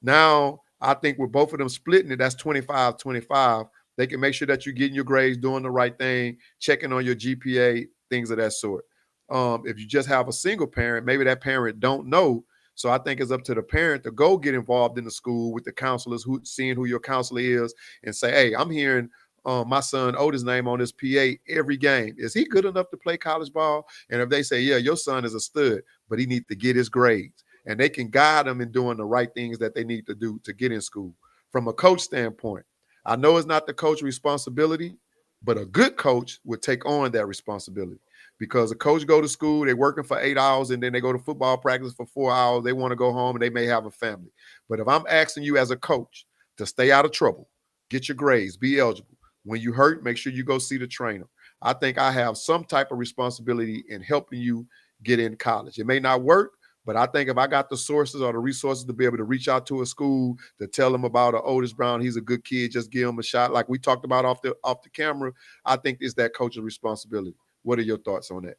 [SPEAKER 2] now, I think with both of them splitting it, that's 25-25. They can make sure that you're getting your grades, doing the right thing, checking on your GPA, things of that sort. If you just have a single parent, maybe that parent don't know. So I think it's up to the parent to go get involved in the school with the counselors, seeing who your counselor is, and say, hey, I'm hearing my son Otis' name on this PA every game. Is he good enough to play college ball? And if they say, yeah, your son is a stud, but he needs to get his grades. And they can guide them in doing the right things that they need to do to get in school. From a coach standpoint, I know it's not the coach's responsibility, but a good coach would take on that responsibility, because a coach go to school, they're working for 8 hours, and then they go to football practice for 4 hours. They want to go home, and they may have a family. But if I'm asking you as a coach to stay out of trouble, get your grades, be eligible. When you hurt, make sure you go see the trainer. I think I have some type of responsibility in helping you get in college. It may not work, but I think if I got the sources or the resources to be able to reach out to a school to tell them about Otis Brown, he's a good kid, just give him a shot, like we talked about off the camera, I think it's that coach's responsibility. What are your thoughts on that?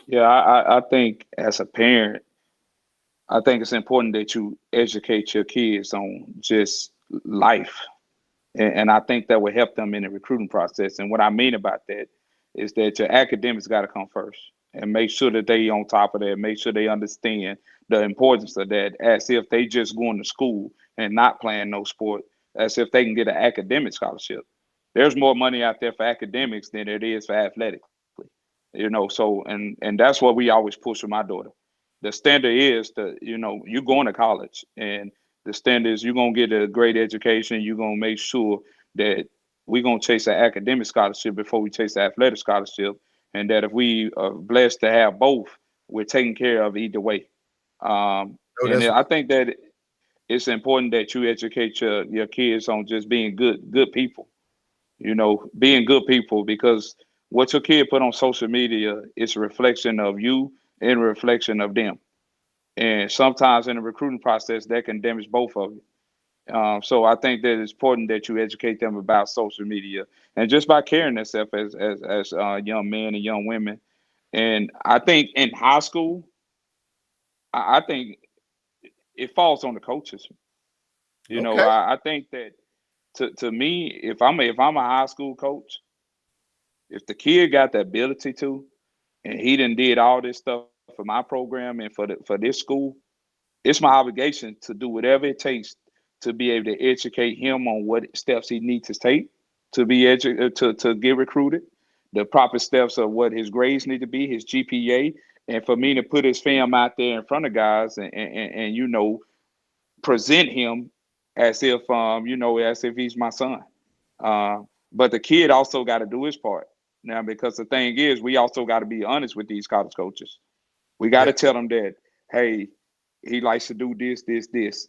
[SPEAKER 7] Yeah, I think as a parent, I think it's important that you educate your kids on just life. And I think that will help them in the recruiting process. And what I mean about that is that your academics got to come first, and make sure that they on top of that, make sure they understand the importance of that, as if they just going to school and not playing no sport, as if they can get an academic scholarship. There's more money out there for academics than it is for athletics. So and that's what we always push with my daughter. The standard is you're going to college, and the standard is you're going to get a great education. You're going to make sure that we're going to chase an academic scholarship before we chase an athletic scholarship. And that if we are blessed to have both, we're taken care of either way. I think that it's important that you educate your kids on just being good people, being good people, because what your kid put on social media is a reflection of you and a reflection of them. And sometimes in the recruiting process, that can damage both of you. So I think that it's important that you educate them about social media and just by carrying themselves as young men and young women. And I think in high school, I think it falls on the coaches. I think that to me, if I'm a high school coach, if the kid got the ability to, and he done did all this stuff for my program and for this school, it's my obligation to do whatever it takes to be able to educate him on what steps he needs to take to be to get recruited, the proper steps of what his grades need to be, his GPA, and for me to put his fam out there in front of guys and you know, present him as if as if he's my son. But the kid also got to do his part now, because the thing is, we also got to be honest with these college coaches. We got to tell them that, hey, he likes to do this, this, this.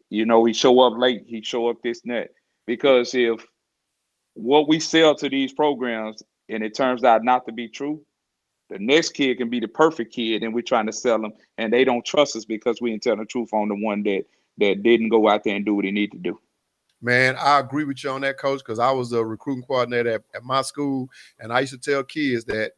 [SPEAKER 7] You know, he show up late, he show up this and that. Because if what we sell to these programs and it turns out not to be true, the next kid can be the perfect kid, and we're trying to sell them, and they don't trust us because we didn't tell the truth on the one that didn't go out there and do what he needed to do.
[SPEAKER 2] Man, I agree with you on that, Coach, because I was a recruiting coordinator at my school, and I used to tell kids that,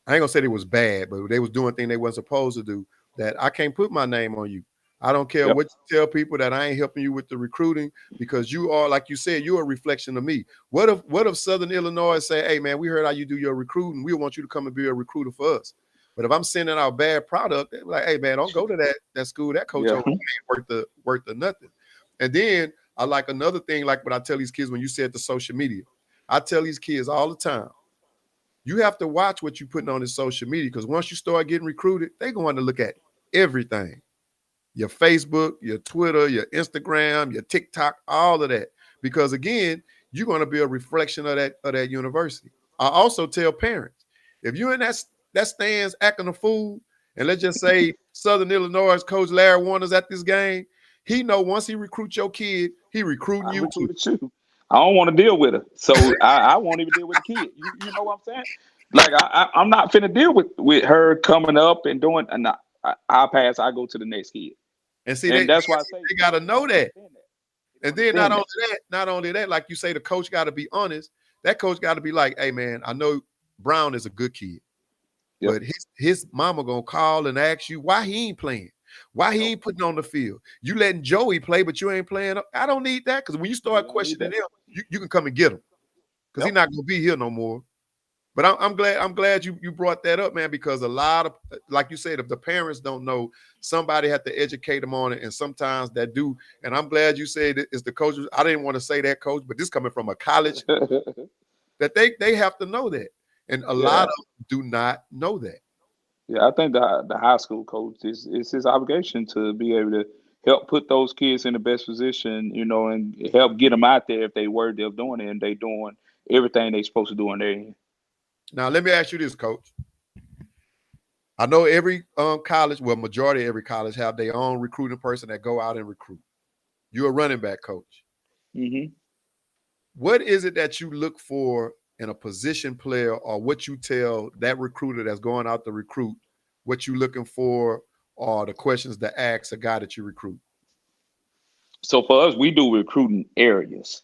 [SPEAKER 2] I ain't gonna say they was bad, but they was doing things they weren't supposed to do, that I can't put my name on you. I don't care what you tell people, that I ain't helping you with the recruiting, because you are, like you said, you're a reflection of me. What if Southern Illinois say, hey, man, we heard how you do your recruiting. We want you to come and be a recruiter for us. But if I'm sending out bad product, they're like, hey, man, don't go to that school. That coach over ain't worth the nothing. And then I like another thing, like what I tell these kids when you said the social media. I tell these kids all the time, you have to watch what you're putting on this social media, because once you start getting recruited, they're going to look at everything. Your Facebook, your Twitter, your Instagram, your TikTok, all of that. Because again, you're going to be a reflection of that university. I also tell parents, if you're in that stands acting a fool, and let's just say Southern Illinois coach Larry Warner's at this game, he know once he recruits your kid, he recruiting you too.
[SPEAKER 7] I don't want to deal with her, so I won't even deal with the kid. You know what I'm saying? Like I'm not finna deal with her coming up and doing. And I pass. I go to the next kid.
[SPEAKER 2] And see, that's why I say they got to know that. And then not only that, like you say, the coach got to be honest. That coach got to be like, hey man, I know Brown is a good kid, but his mama gonna call and ask you why he ain't playing. Why he ain't putting on the field? You letting Joey play, but you ain't playing. I don't need that, because when you start questioning him, you can come and get him, because he's not gonna be here no more. But I'm glad you brought that up, man, because a lot of, like you said, if the parents don't know, somebody had to educate them on it, and sometimes that do. And I'm glad you said it's the coaches. I didn't want to say that, coach, but this coming from a college that they have to know that, and a lot of them do not know that.
[SPEAKER 7] Yeah, I think the high school coach is his obligation to be able to help put those kids in the best position, you know, and help get them out there if they worthy of doing it and they doing everything they supposed to do in their end.
[SPEAKER 2] Now, let me ask you this, Coach. I know every college, well, majority of every college have their own recruiting person that go out and recruit. You're a running back coach.
[SPEAKER 7] Mm-hmm.
[SPEAKER 2] What is it that you look for in a position player, or what you tell that recruiter that's going out to recruit, what you looking for, or the questions to ask a guy that you recruit?
[SPEAKER 7] So for us, we do recruiting areas.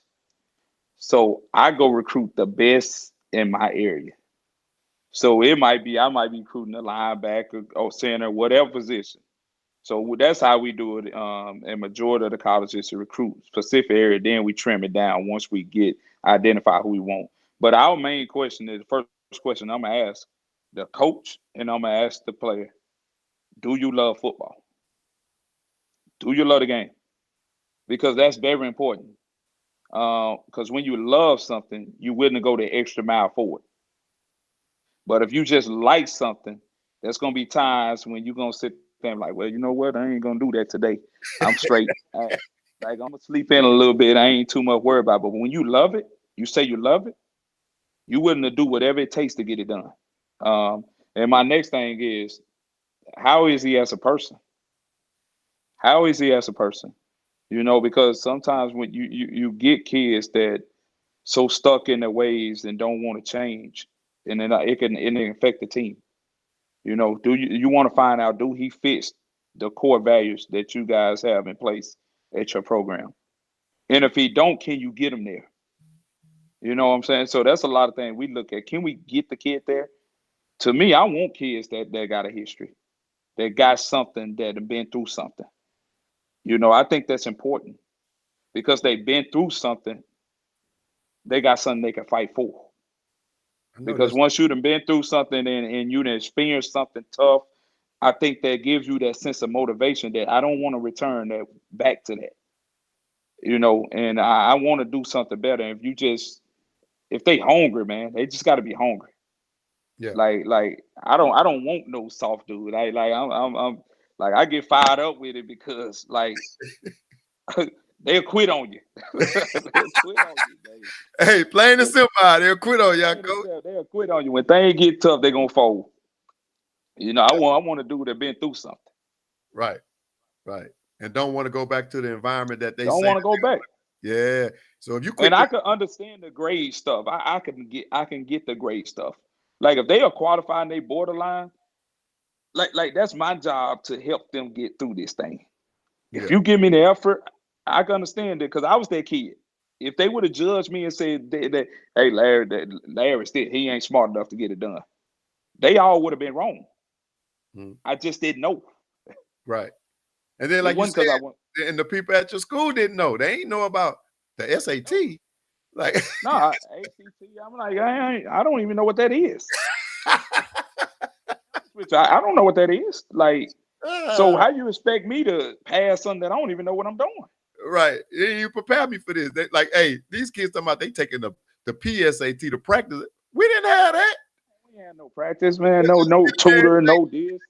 [SPEAKER 7] So I go recruit the best in my area. So I might be recruiting a linebacker or center, whatever position. So that's how we do it. And majority of the colleges to recruit specific area. Then we trim it down once we identify who we want. But our main question is, the first question I'm gonna ask the coach, and I'm gonna ask the player: do you love football? Do you love the game? Because that's very important. Because when you love something, you're willing to go the extra mile for it. But if you just like something, there's gonna be times when you're gonna sit there and like, well, you know what? I ain't gonna do that today. I'm straight. Like I'm gonna sleep in a little bit. I ain't too much worried about it. But when you love it, you say you love it, you're willing to do whatever it takes to get it done. And my next thing is, how is he as a person? How is he as a person? You know, because sometimes when you get kids that so stuck in their ways and don't want to change, and then it can affect the team. You know, do you want to find out, do he fits the core values that you guys have in place at your program? And if he don't, can you get him there? You know what I'm saying? So that's a lot of things we look at. Can we get the kid there? To me, I want kids that got a history, that got something, that have been through something. You know, I think that's important, because they've been through something. They got something they can fight for. Because once you've been through something and you've experienced something tough, I think that gives you that sense of motivation that I don't want to return that back to that. And I want to do something better. If they hungry, man, they just got to be hungry.
[SPEAKER 2] Yeah.
[SPEAKER 7] Like I don't want no soft dude. I'm like I get fired up with it because like they'll quit on you. They'll quit on you, baby.
[SPEAKER 2] Hey, plain and simple, they'll quit on y'all, coach.
[SPEAKER 7] They'll quit on you when things get tough. They're gonna fold. I want to do that been through something.
[SPEAKER 2] Right, and don't want to go back to the environment that they
[SPEAKER 7] don't want to go back.
[SPEAKER 2] Yeah. So if you quit,
[SPEAKER 7] and I can understand the grade stuff. I can get the grade stuff. Like if they are qualified and they borderline, like that's my job to help them get through this thing. If you give me the effort, I can understand it because I was that kid. If they would have judged me and said that hey, Larry still he ain't smart enough to get it done, they all would have been wrong. I just didn't know.
[SPEAKER 2] Right. And then like you said, and the people at your school didn't know. They ain't know about the SAT. Like
[SPEAKER 7] ACT, I'm like, I don't even know what that is. Which I don't know what that is. Like, so how you expect me to pass something that I don't even know what I'm doing?
[SPEAKER 2] Right. You prepare me for this. They, like, hey, these kids talking about they taking the PSAT to practice. We didn't have that.
[SPEAKER 7] We had no practice, man. No tutor, no this.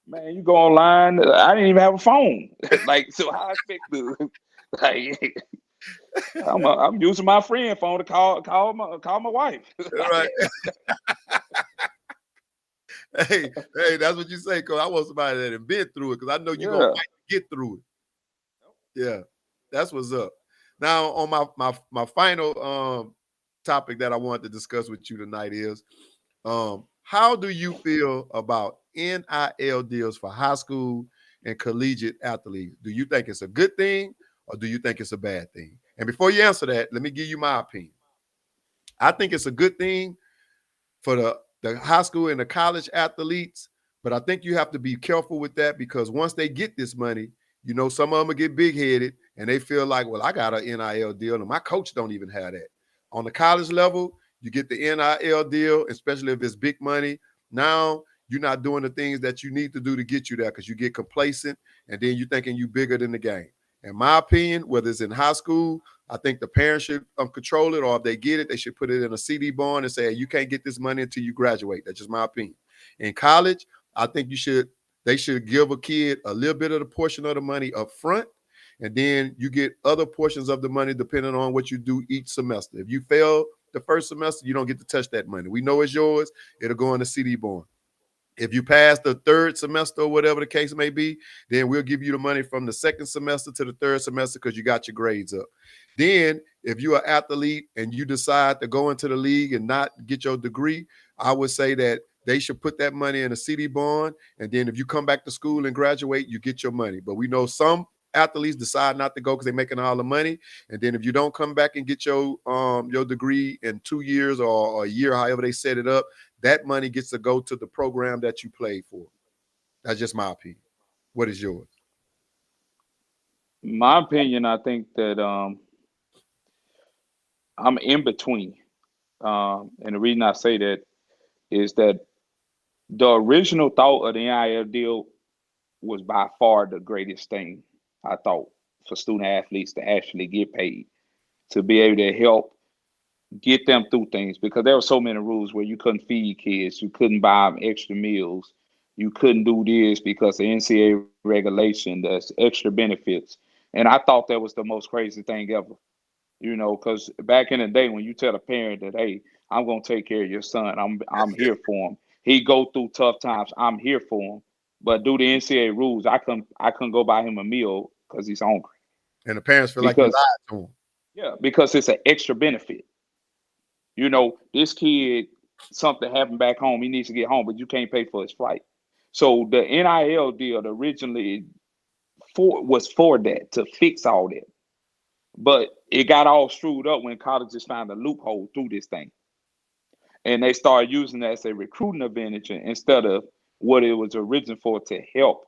[SPEAKER 7] Man, you go online. I didn't even have a phone. Like, so how I expect to like I'm using my friend phone to call my wife.
[SPEAKER 2] Right. Hey, that's what you say, because I want somebody that have been through it, because I know you're gonna fight to get through it. Yeah, that's what's up. Now, on my final topic that I wanted to discuss with you tonight is how do you feel about NIL deals for high school and collegiate athletes? Do you think it's a good thing or do you think it's a bad thing? And before you answer that, let me give you my opinion. I think it's a good thing for the high school and the college athletes, but I think you have to be careful with that because once they get this money, some of them will get big-headed and they feel like, well, I got an NIL deal and my coach don't even have that. On the college level, you get the NIL deal, especially if it's big money. Now you're not doing the things that you need to do to get you there because you get complacent and then you're thinking you're bigger than the game. In my opinion, whether it's in high school, I think the parents should control it, or if they get it, they should put it in a CD bond and say, hey, you can't get this money until you graduate. That's just my opinion. In college, I think they should give a kid a little bit of the portion of the money up front, and then you get other portions of the money depending on what you do each semester. If you fail the first semester, you don't get to touch that money. We know it's yours. It'll go in the CD bond. If you pass the third semester or whatever the case may be, then we'll give you the money from the second semester to the third semester because you got your grades up. Then if you're an athlete and you decide to go into the league and not get your degree, I would say that they should put that money in a CD bond. And then if you come back to school and graduate, you get your money. But we know some athletes decide not to go because they're making all the money. And then if you don't come back and get your degree in 2 years or a year, however they set it up, that money gets to go to the program that you played for. That's just my opinion. What is yours?
[SPEAKER 7] My opinion, I think that I'm in between. And the reason I say that is that the original thought of the NIL deal was by far the greatest thing, I thought, for student athletes to actually get paid, to be able to help get them through things, because there were so many rules where you couldn't feed kids, you couldn't buy them extra meals, you couldn't do this because of NCAA regulation, there's extra benefits. And I thought that was the most crazy thing ever, because back in the day when you tell a parent that, hey, I'm going to take care of your son, I'm here for him, he go through tough times, I'm here for him, but due to NCAA rules, I couldn't go buy him a meal because he's hungry.
[SPEAKER 2] And the parents feel like you lied to him.
[SPEAKER 7] Yeah, because it's an extra benefit. This kid, something happened back home, he needs to get home, but you can't pay for his flight. So the NIL deal originally was for that, to fix all that. But it got all screwed up when colleges found a loophole through this thing. And they started using that as a recruiting advantage instead of what it was originally for, to help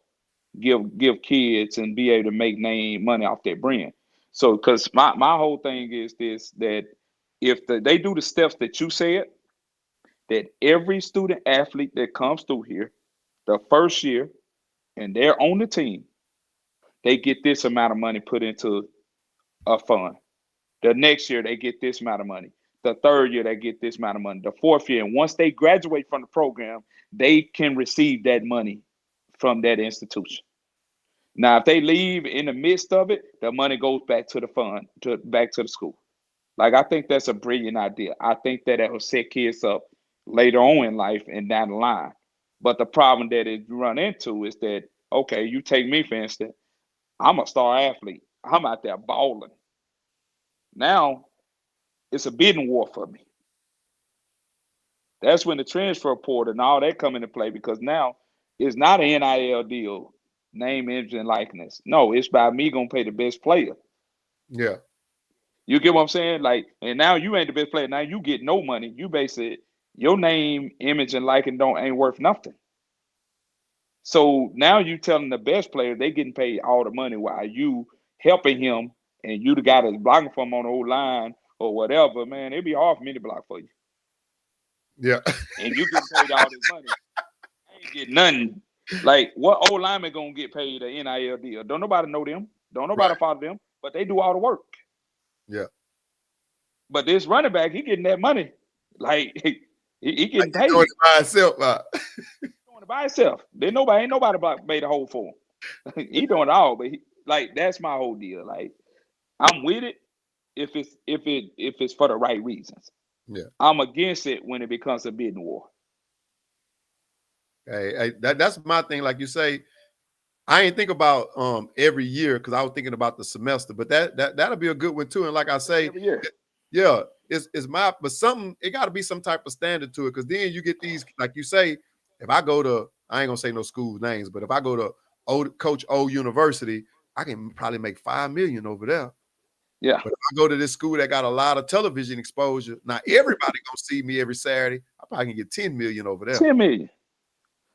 [SPEAKER 7] give kids and be able to make money off their brand. So, because my whole thing is this, that if they do the steps that you said, that every student athlete that comes through here, the first year, and they're on the team, they get this amount of money put into a fund. The next year they get this amount of money. The third year they get this amount of money. The fourth year, and once they graduate from the program, they can receive that money from that institution. Now, if they leave in the midst of it, the money goes back to the fund, back to the school. Like, I think that's a brilliant idea. I think that it will set kids up later on in life and down the line. But the problem that it run into is that, okay, you take me, for instance, I'm a star athlete. I'm out there balling. Now, it's a bidding war for me. That's when the transfer portal and all that come into play, because now it's not an NIL deal, name, image, and likeness. No, it's by me going to pay the best player.
[SPEAKER 2] Yeah.
[SPEAKER 7] You get what I'm saying? Like, and now you ain't the best player. Now you get no money. You basically, your name, image, and likeness ain't worth nothing. So now you telling the best player they getting paid all the money while you helping him, and you the guy that's blocking for him on the old line or whatever. Man, it'd be hard for me to block for you.
[SPEAKER 2] Yeah.
[SPEAKER 7] And you getting paid all this money. I ain't getting nothing. Like, what old lineman gonna get paid an NIL deal? Don't nobody know them. Don't nobody follow them. But they do all the work.
[SPEAKER 2] Yeah.
[SPEAKER 7] But this running back, he getting that money. Like, he getting paid.
[SPEAKER 2] Doing it by himself.
[SPEAKER 7] Doing it by himself. Ain't nobody made a hole for him. He doing it all. But like, that's my whole deal. Like, I'm with it if it's for the right reasons.
[SPEAKER 2] Yeah.
[SPEAKER 7] I'm against it when it becomes a bidding war.
[SPEAKER 2] Hey, that's my thing. Like you say, I ain't think about every year, because I was thinking about the semester, but that'll be a good one too. And like I say,
[SPEAKER 7] Every year.
[SPEAKER 2] Yeah, but something, it got to be some type of standard to it, because then you get these, like you say, if I go to, I ain't gonna say no school names, but if I go to Coach O University, I can probably make $5 million over there.
[SPEAKER 7] Yeah.
[SPEAKER 2] But if I go to this school that got a lot of television exposure, now everybody gonna see me every Saturday. I probably can get 10 million over there.
[SPEAKER 7] 10 million.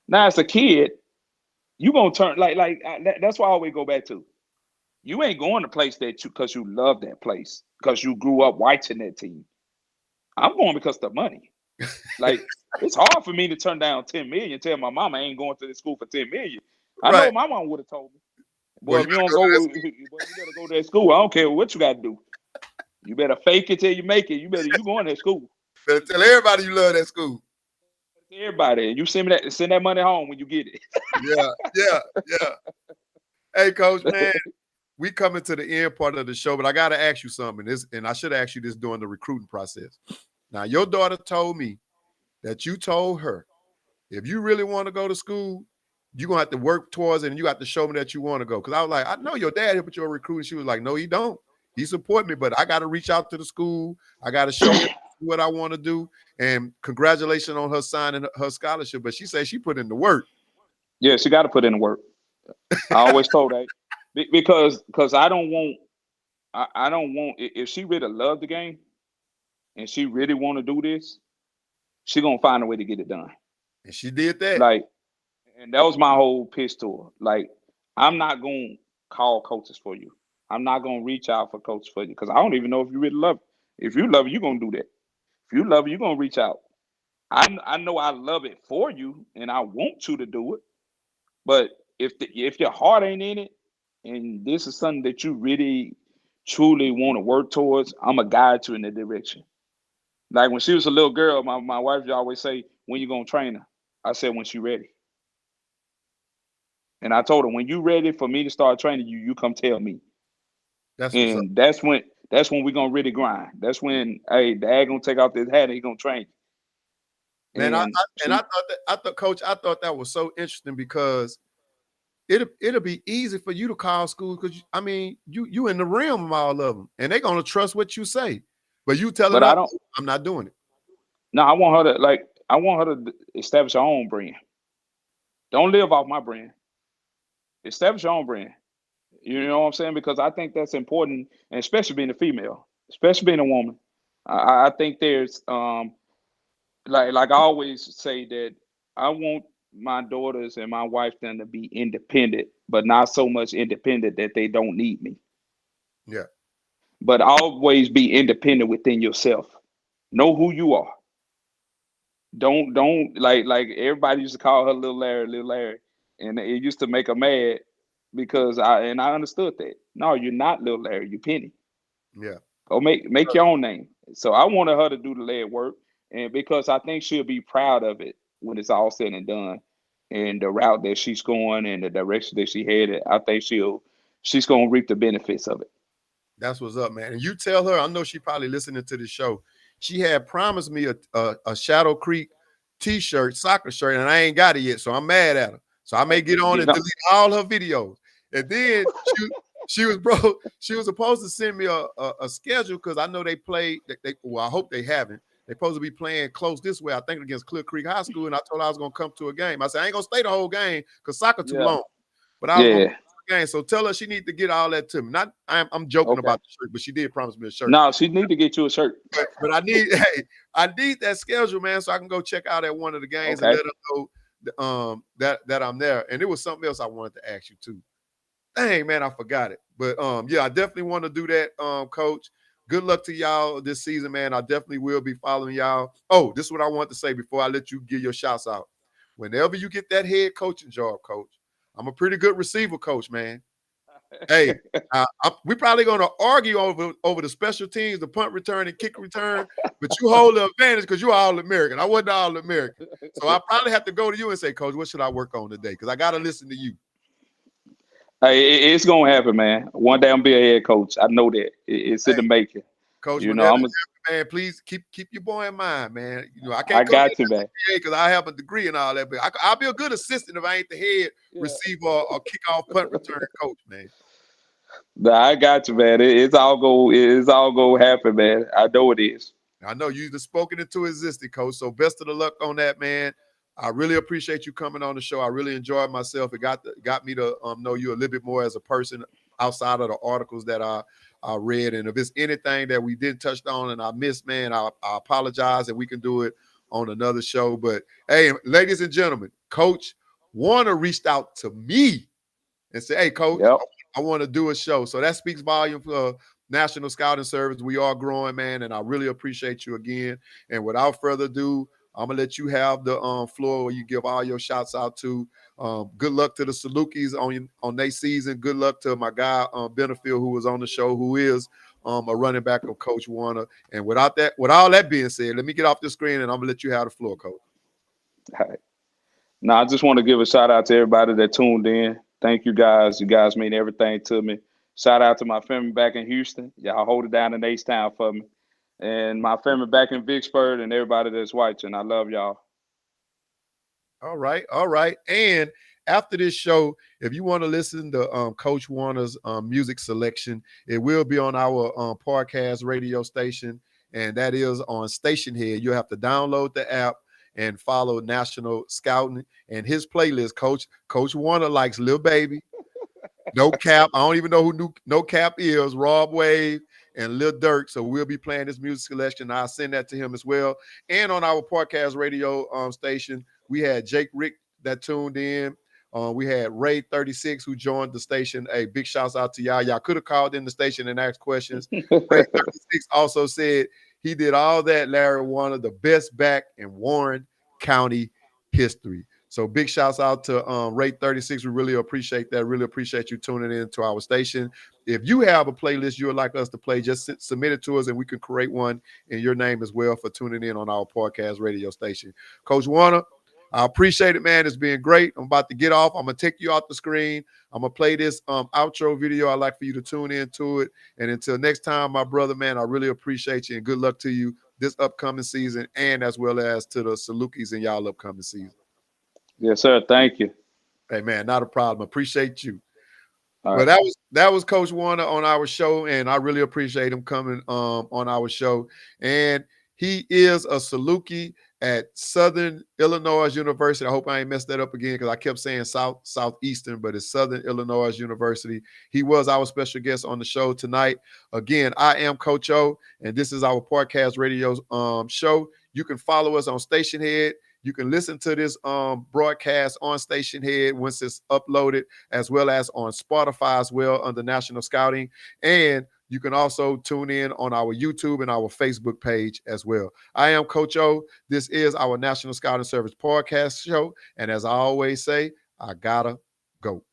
[SPEAKER 7] Now, as a kid, you gonna turn that's why I always go back to. You ain't going to place that because you love that place, because you grew up watching that team. I'm going because of the money. Like, it's hard for me to turn down 10 million, tell my mama I ain't going to this school for 10 million. I know my mom would have told me. Well, if you don't go, you better go to that school. I don't care what you got to do. You better fake it till you make it. You going to that school.
[SPEAKER 2] Better tell everybody you love that school.
[SPEAKER 7] Everybody. You send that money home when you get it.
[SPEAKER 2] Yeah. Hey, Coach, man, we coming to the end part of the show, but I got to ask you something. And I should have asked you this during the recruiting process. Now, your daughter told me that you told her, if you really want to go to school, you're going to have to work towards it, and you got to show me that you want to go. Because I was like, I know your dad helped you recruiting. She was like, no, he don't. He support me, but I got to reach out to the school. I got to show him what I want to do. And congratulations on her signing her scholarship. But she said she put in the work.
[SPEAKER 7] Yeah, she got to put in the work. I always told her, because I don't want, if she really loved the game and she really want to do this, she going to find a way to get it done.
[SPEAKER 2] And she did that.
[SPEAKER 7] Like, and that was my whole pitch to her. Like, I'm not going to call coaches for you. I'm not going to reach out for coaches for you, because I don't even know if you really love it. If you love it, you're going to do that. If you love it, you're going to reach out. I know I love it for you, and I want you to do it. But if your heart ain't in it, and this is something that you really, truly want to work towards, I'm going to guide you in that direction. Like, when she was a little girl, my wife would always say, when you going to train her? I said, when she ready. And I told her, when you ready for me to start training you, you come tell me. That's when we're gonna really grind. That's when, hey, Dad gonna take off this hat and he's gonna train you.
[SPEAKER 2] Man, I thought, Coach, I thought that was so interesting, because it'll be easy for you to call schools, because I mean, you in the realm of all of them, and they're gonna trust what you say. But you telling her, I'm not doing it.
[SPEAKER 7] No, I want her to establish her own brand. Don't live off my brand. Establish your own brand. You know what I'm saying? Because I think that's important, and especially being a female, especially being a woman. I think there's like I always say, that I want my daughters and my wife then to be independent, but not so much independent that they don't need me.
[SPEAKER 2] Yeah.
[SPEAKER 7] But always be independent within yourself. Know who you are. Don't like everybody used to call her Little Larry, and it used to make her mad because I understood that. No, you're not little Larry, you're Penny.
[SPEAKER 2] Yeah.
[SPEAKER 7] Go make your own name. So I wanted her to do the lead work, and because I think she'll be proud of it when it's all said and done, and the route that she's going and the direction that she headed, I think she's gonna reap the benefits of it.
[SPEAKER 2] That's what's up, man. And you tell her, I know she probably listening to the show. She had promised me a Shadow Creek t-shirt, soccer shirt, and I ain't got it yet, so I'm mad at her. So I may get on and delete all her videos. And then she was supposed to send me a schedule because I know they played. Well, I hope they haven't. They're supposed to be playing close this way, I think, against Clear Creek High School. And I told her I was gonna come to a game. I said I ain't gonna stay the whole game because soccer too long. But I was gonna come to the game. So tell her she need to get all that to me. I'm joking about the shirt, but she did promise me a shirt.
[SPEAKER 7] No, she need to get you a shirt.
[SPEAKER 2] But I need I need that schedule, man, so I can go check out at one of the games and let her know that I'm there. And it was something else I wanted to ask you too. Dang, man, I forgot it. But yeah, I definitely want to do that, Coach. Good luck to y'all this season, man. I definitely will be following y'all. Oh, this is what I want to say before I let you give your shouts out. Whenever you get that head coaching job, Coach, I'm a pretty good receiver coach, man. Hey, we're probably going to argue over the special teams, the punt return and kick return, but you hold the advantage because you're All-American. I wasn't All-American. So I probably have to go to you and say, Coach, what should I work on today? Because I got to listen to you.
[SPEAKER 7] Hey, it's gonna happen, man. One day I'm gonna be a head coach. I know that. It's in the making.
[SPEAKER 2] Coach,
[SPEAKER 7] you know,
[SPEAKER 2] man, please keep your boy in mind, man. You know, I
[SPEAKER 7] got you, man.
[SPEAKER 2] Because I have a degree and all that, but I'll be a good assistant if I ain't the head receiver or kickoff punt return coach, man.
[SPEAKER 7] Nah, I got you, man. It's all gonna happen, man. I know it is.
[SPEAKER 2] I know you've spoken into existence, Coach. So best of the luck on that, man. I really appreciate you coming on the show. I really enjoyed myself. It got me to know you a little bit more as a person outside of the articles that I read. And if it's anything that we didn't touch on and I missed, man, I apologize, and we can do it on another show. But hey, ladies and gentlemen, Coach Warner reached out to me and said, hey, Coach, I want to do a show. So that speaks volumes for National Scouting Service. We are growing, man, and I really appreciate you again. And without further ado, I'm gonna let you have the floor where you give all your shouts out to. Good luck to the Salukis on their season. Good luck to my guy Benefield, who was on the show, who is a running back of Coach Warner. And with all that being said, let me get off the screen and I'm gonna let you have the floor, Coach.
[SPEAKER 7] All right. Now I just want to give a shout out to everybody that tuned in. Thank you guys. You guys mean everything to me. Shout out to my family back in Houston. Y'all hold it down in H-Town for me. And my family back in Vicksburg and everybody that's watching. I love y'all.
[SPEAKER 2] All right. And after this show, if you want to listen to Coach Warner's music selection, it will be on our podcast radio station, and that is on Stationhead. You'll have to download the app and follow NationalScouting and his playlist. Coach Warner likes Lil Baby, No Cap. I don't even know who No Cap is. Rob Wave and Lil Durk. So we'll be playing this music selection. I'll send that to him as well. And on our podcast radio station, we had Jake Rick that tuned in. We had Ray 36 who joined the station. Hey, big shouts out to y'all. Y'all could have called in the station and asked questions. Ray 36 also said he did all that, Larry, one of the best back in Warren County history. So big shouts out to Ray 36. We really appreciate that. Really appreciate you tuning in to our station. If you have a playlist you would like us to play, just submit it to us and we can create one in your name as well for tuning in on our podcast radio station. Coach Warner, I appreciate it, man. It's been great. I'm about to get off. I'm going to take you off the screen. I'm going to play this outro video. I'd like for you to tune into it. And until next time, my brother, man, I really appreciate you and good luck to you this upcoming season and as well as to the Salukis in y'all upcoming season.
[SPEAKER 7] Yes, sir. Thank you.
[SPEAKER 2] Hey, man, not a problem. Appreciate you.
[SPEAKER 7] All
[SPEAKER 2] well,
[SPEAKER 7] right.
[SPEAKER 2] that was Coach Warner on our show, and I really appreciate him coming on our show. And he is a Saluki at Southern Illinois University. I hope I ain't messed that up again because I kept saying Southeastern, but it's Southern Illinois University. He was our special guest on the show tonight. Again, I am Coach O, and this is our podcast radio show. You can follow us on Stationhead. You can listen to this broadcast on Stationhead once it's uploaded, as well as on Spotify as well under National Scouting. And you can also tune in on our YouTube and our Facebook page as well. I am Coach O. This is our National Scouting Service podcast show. And as I always say, I gotta go.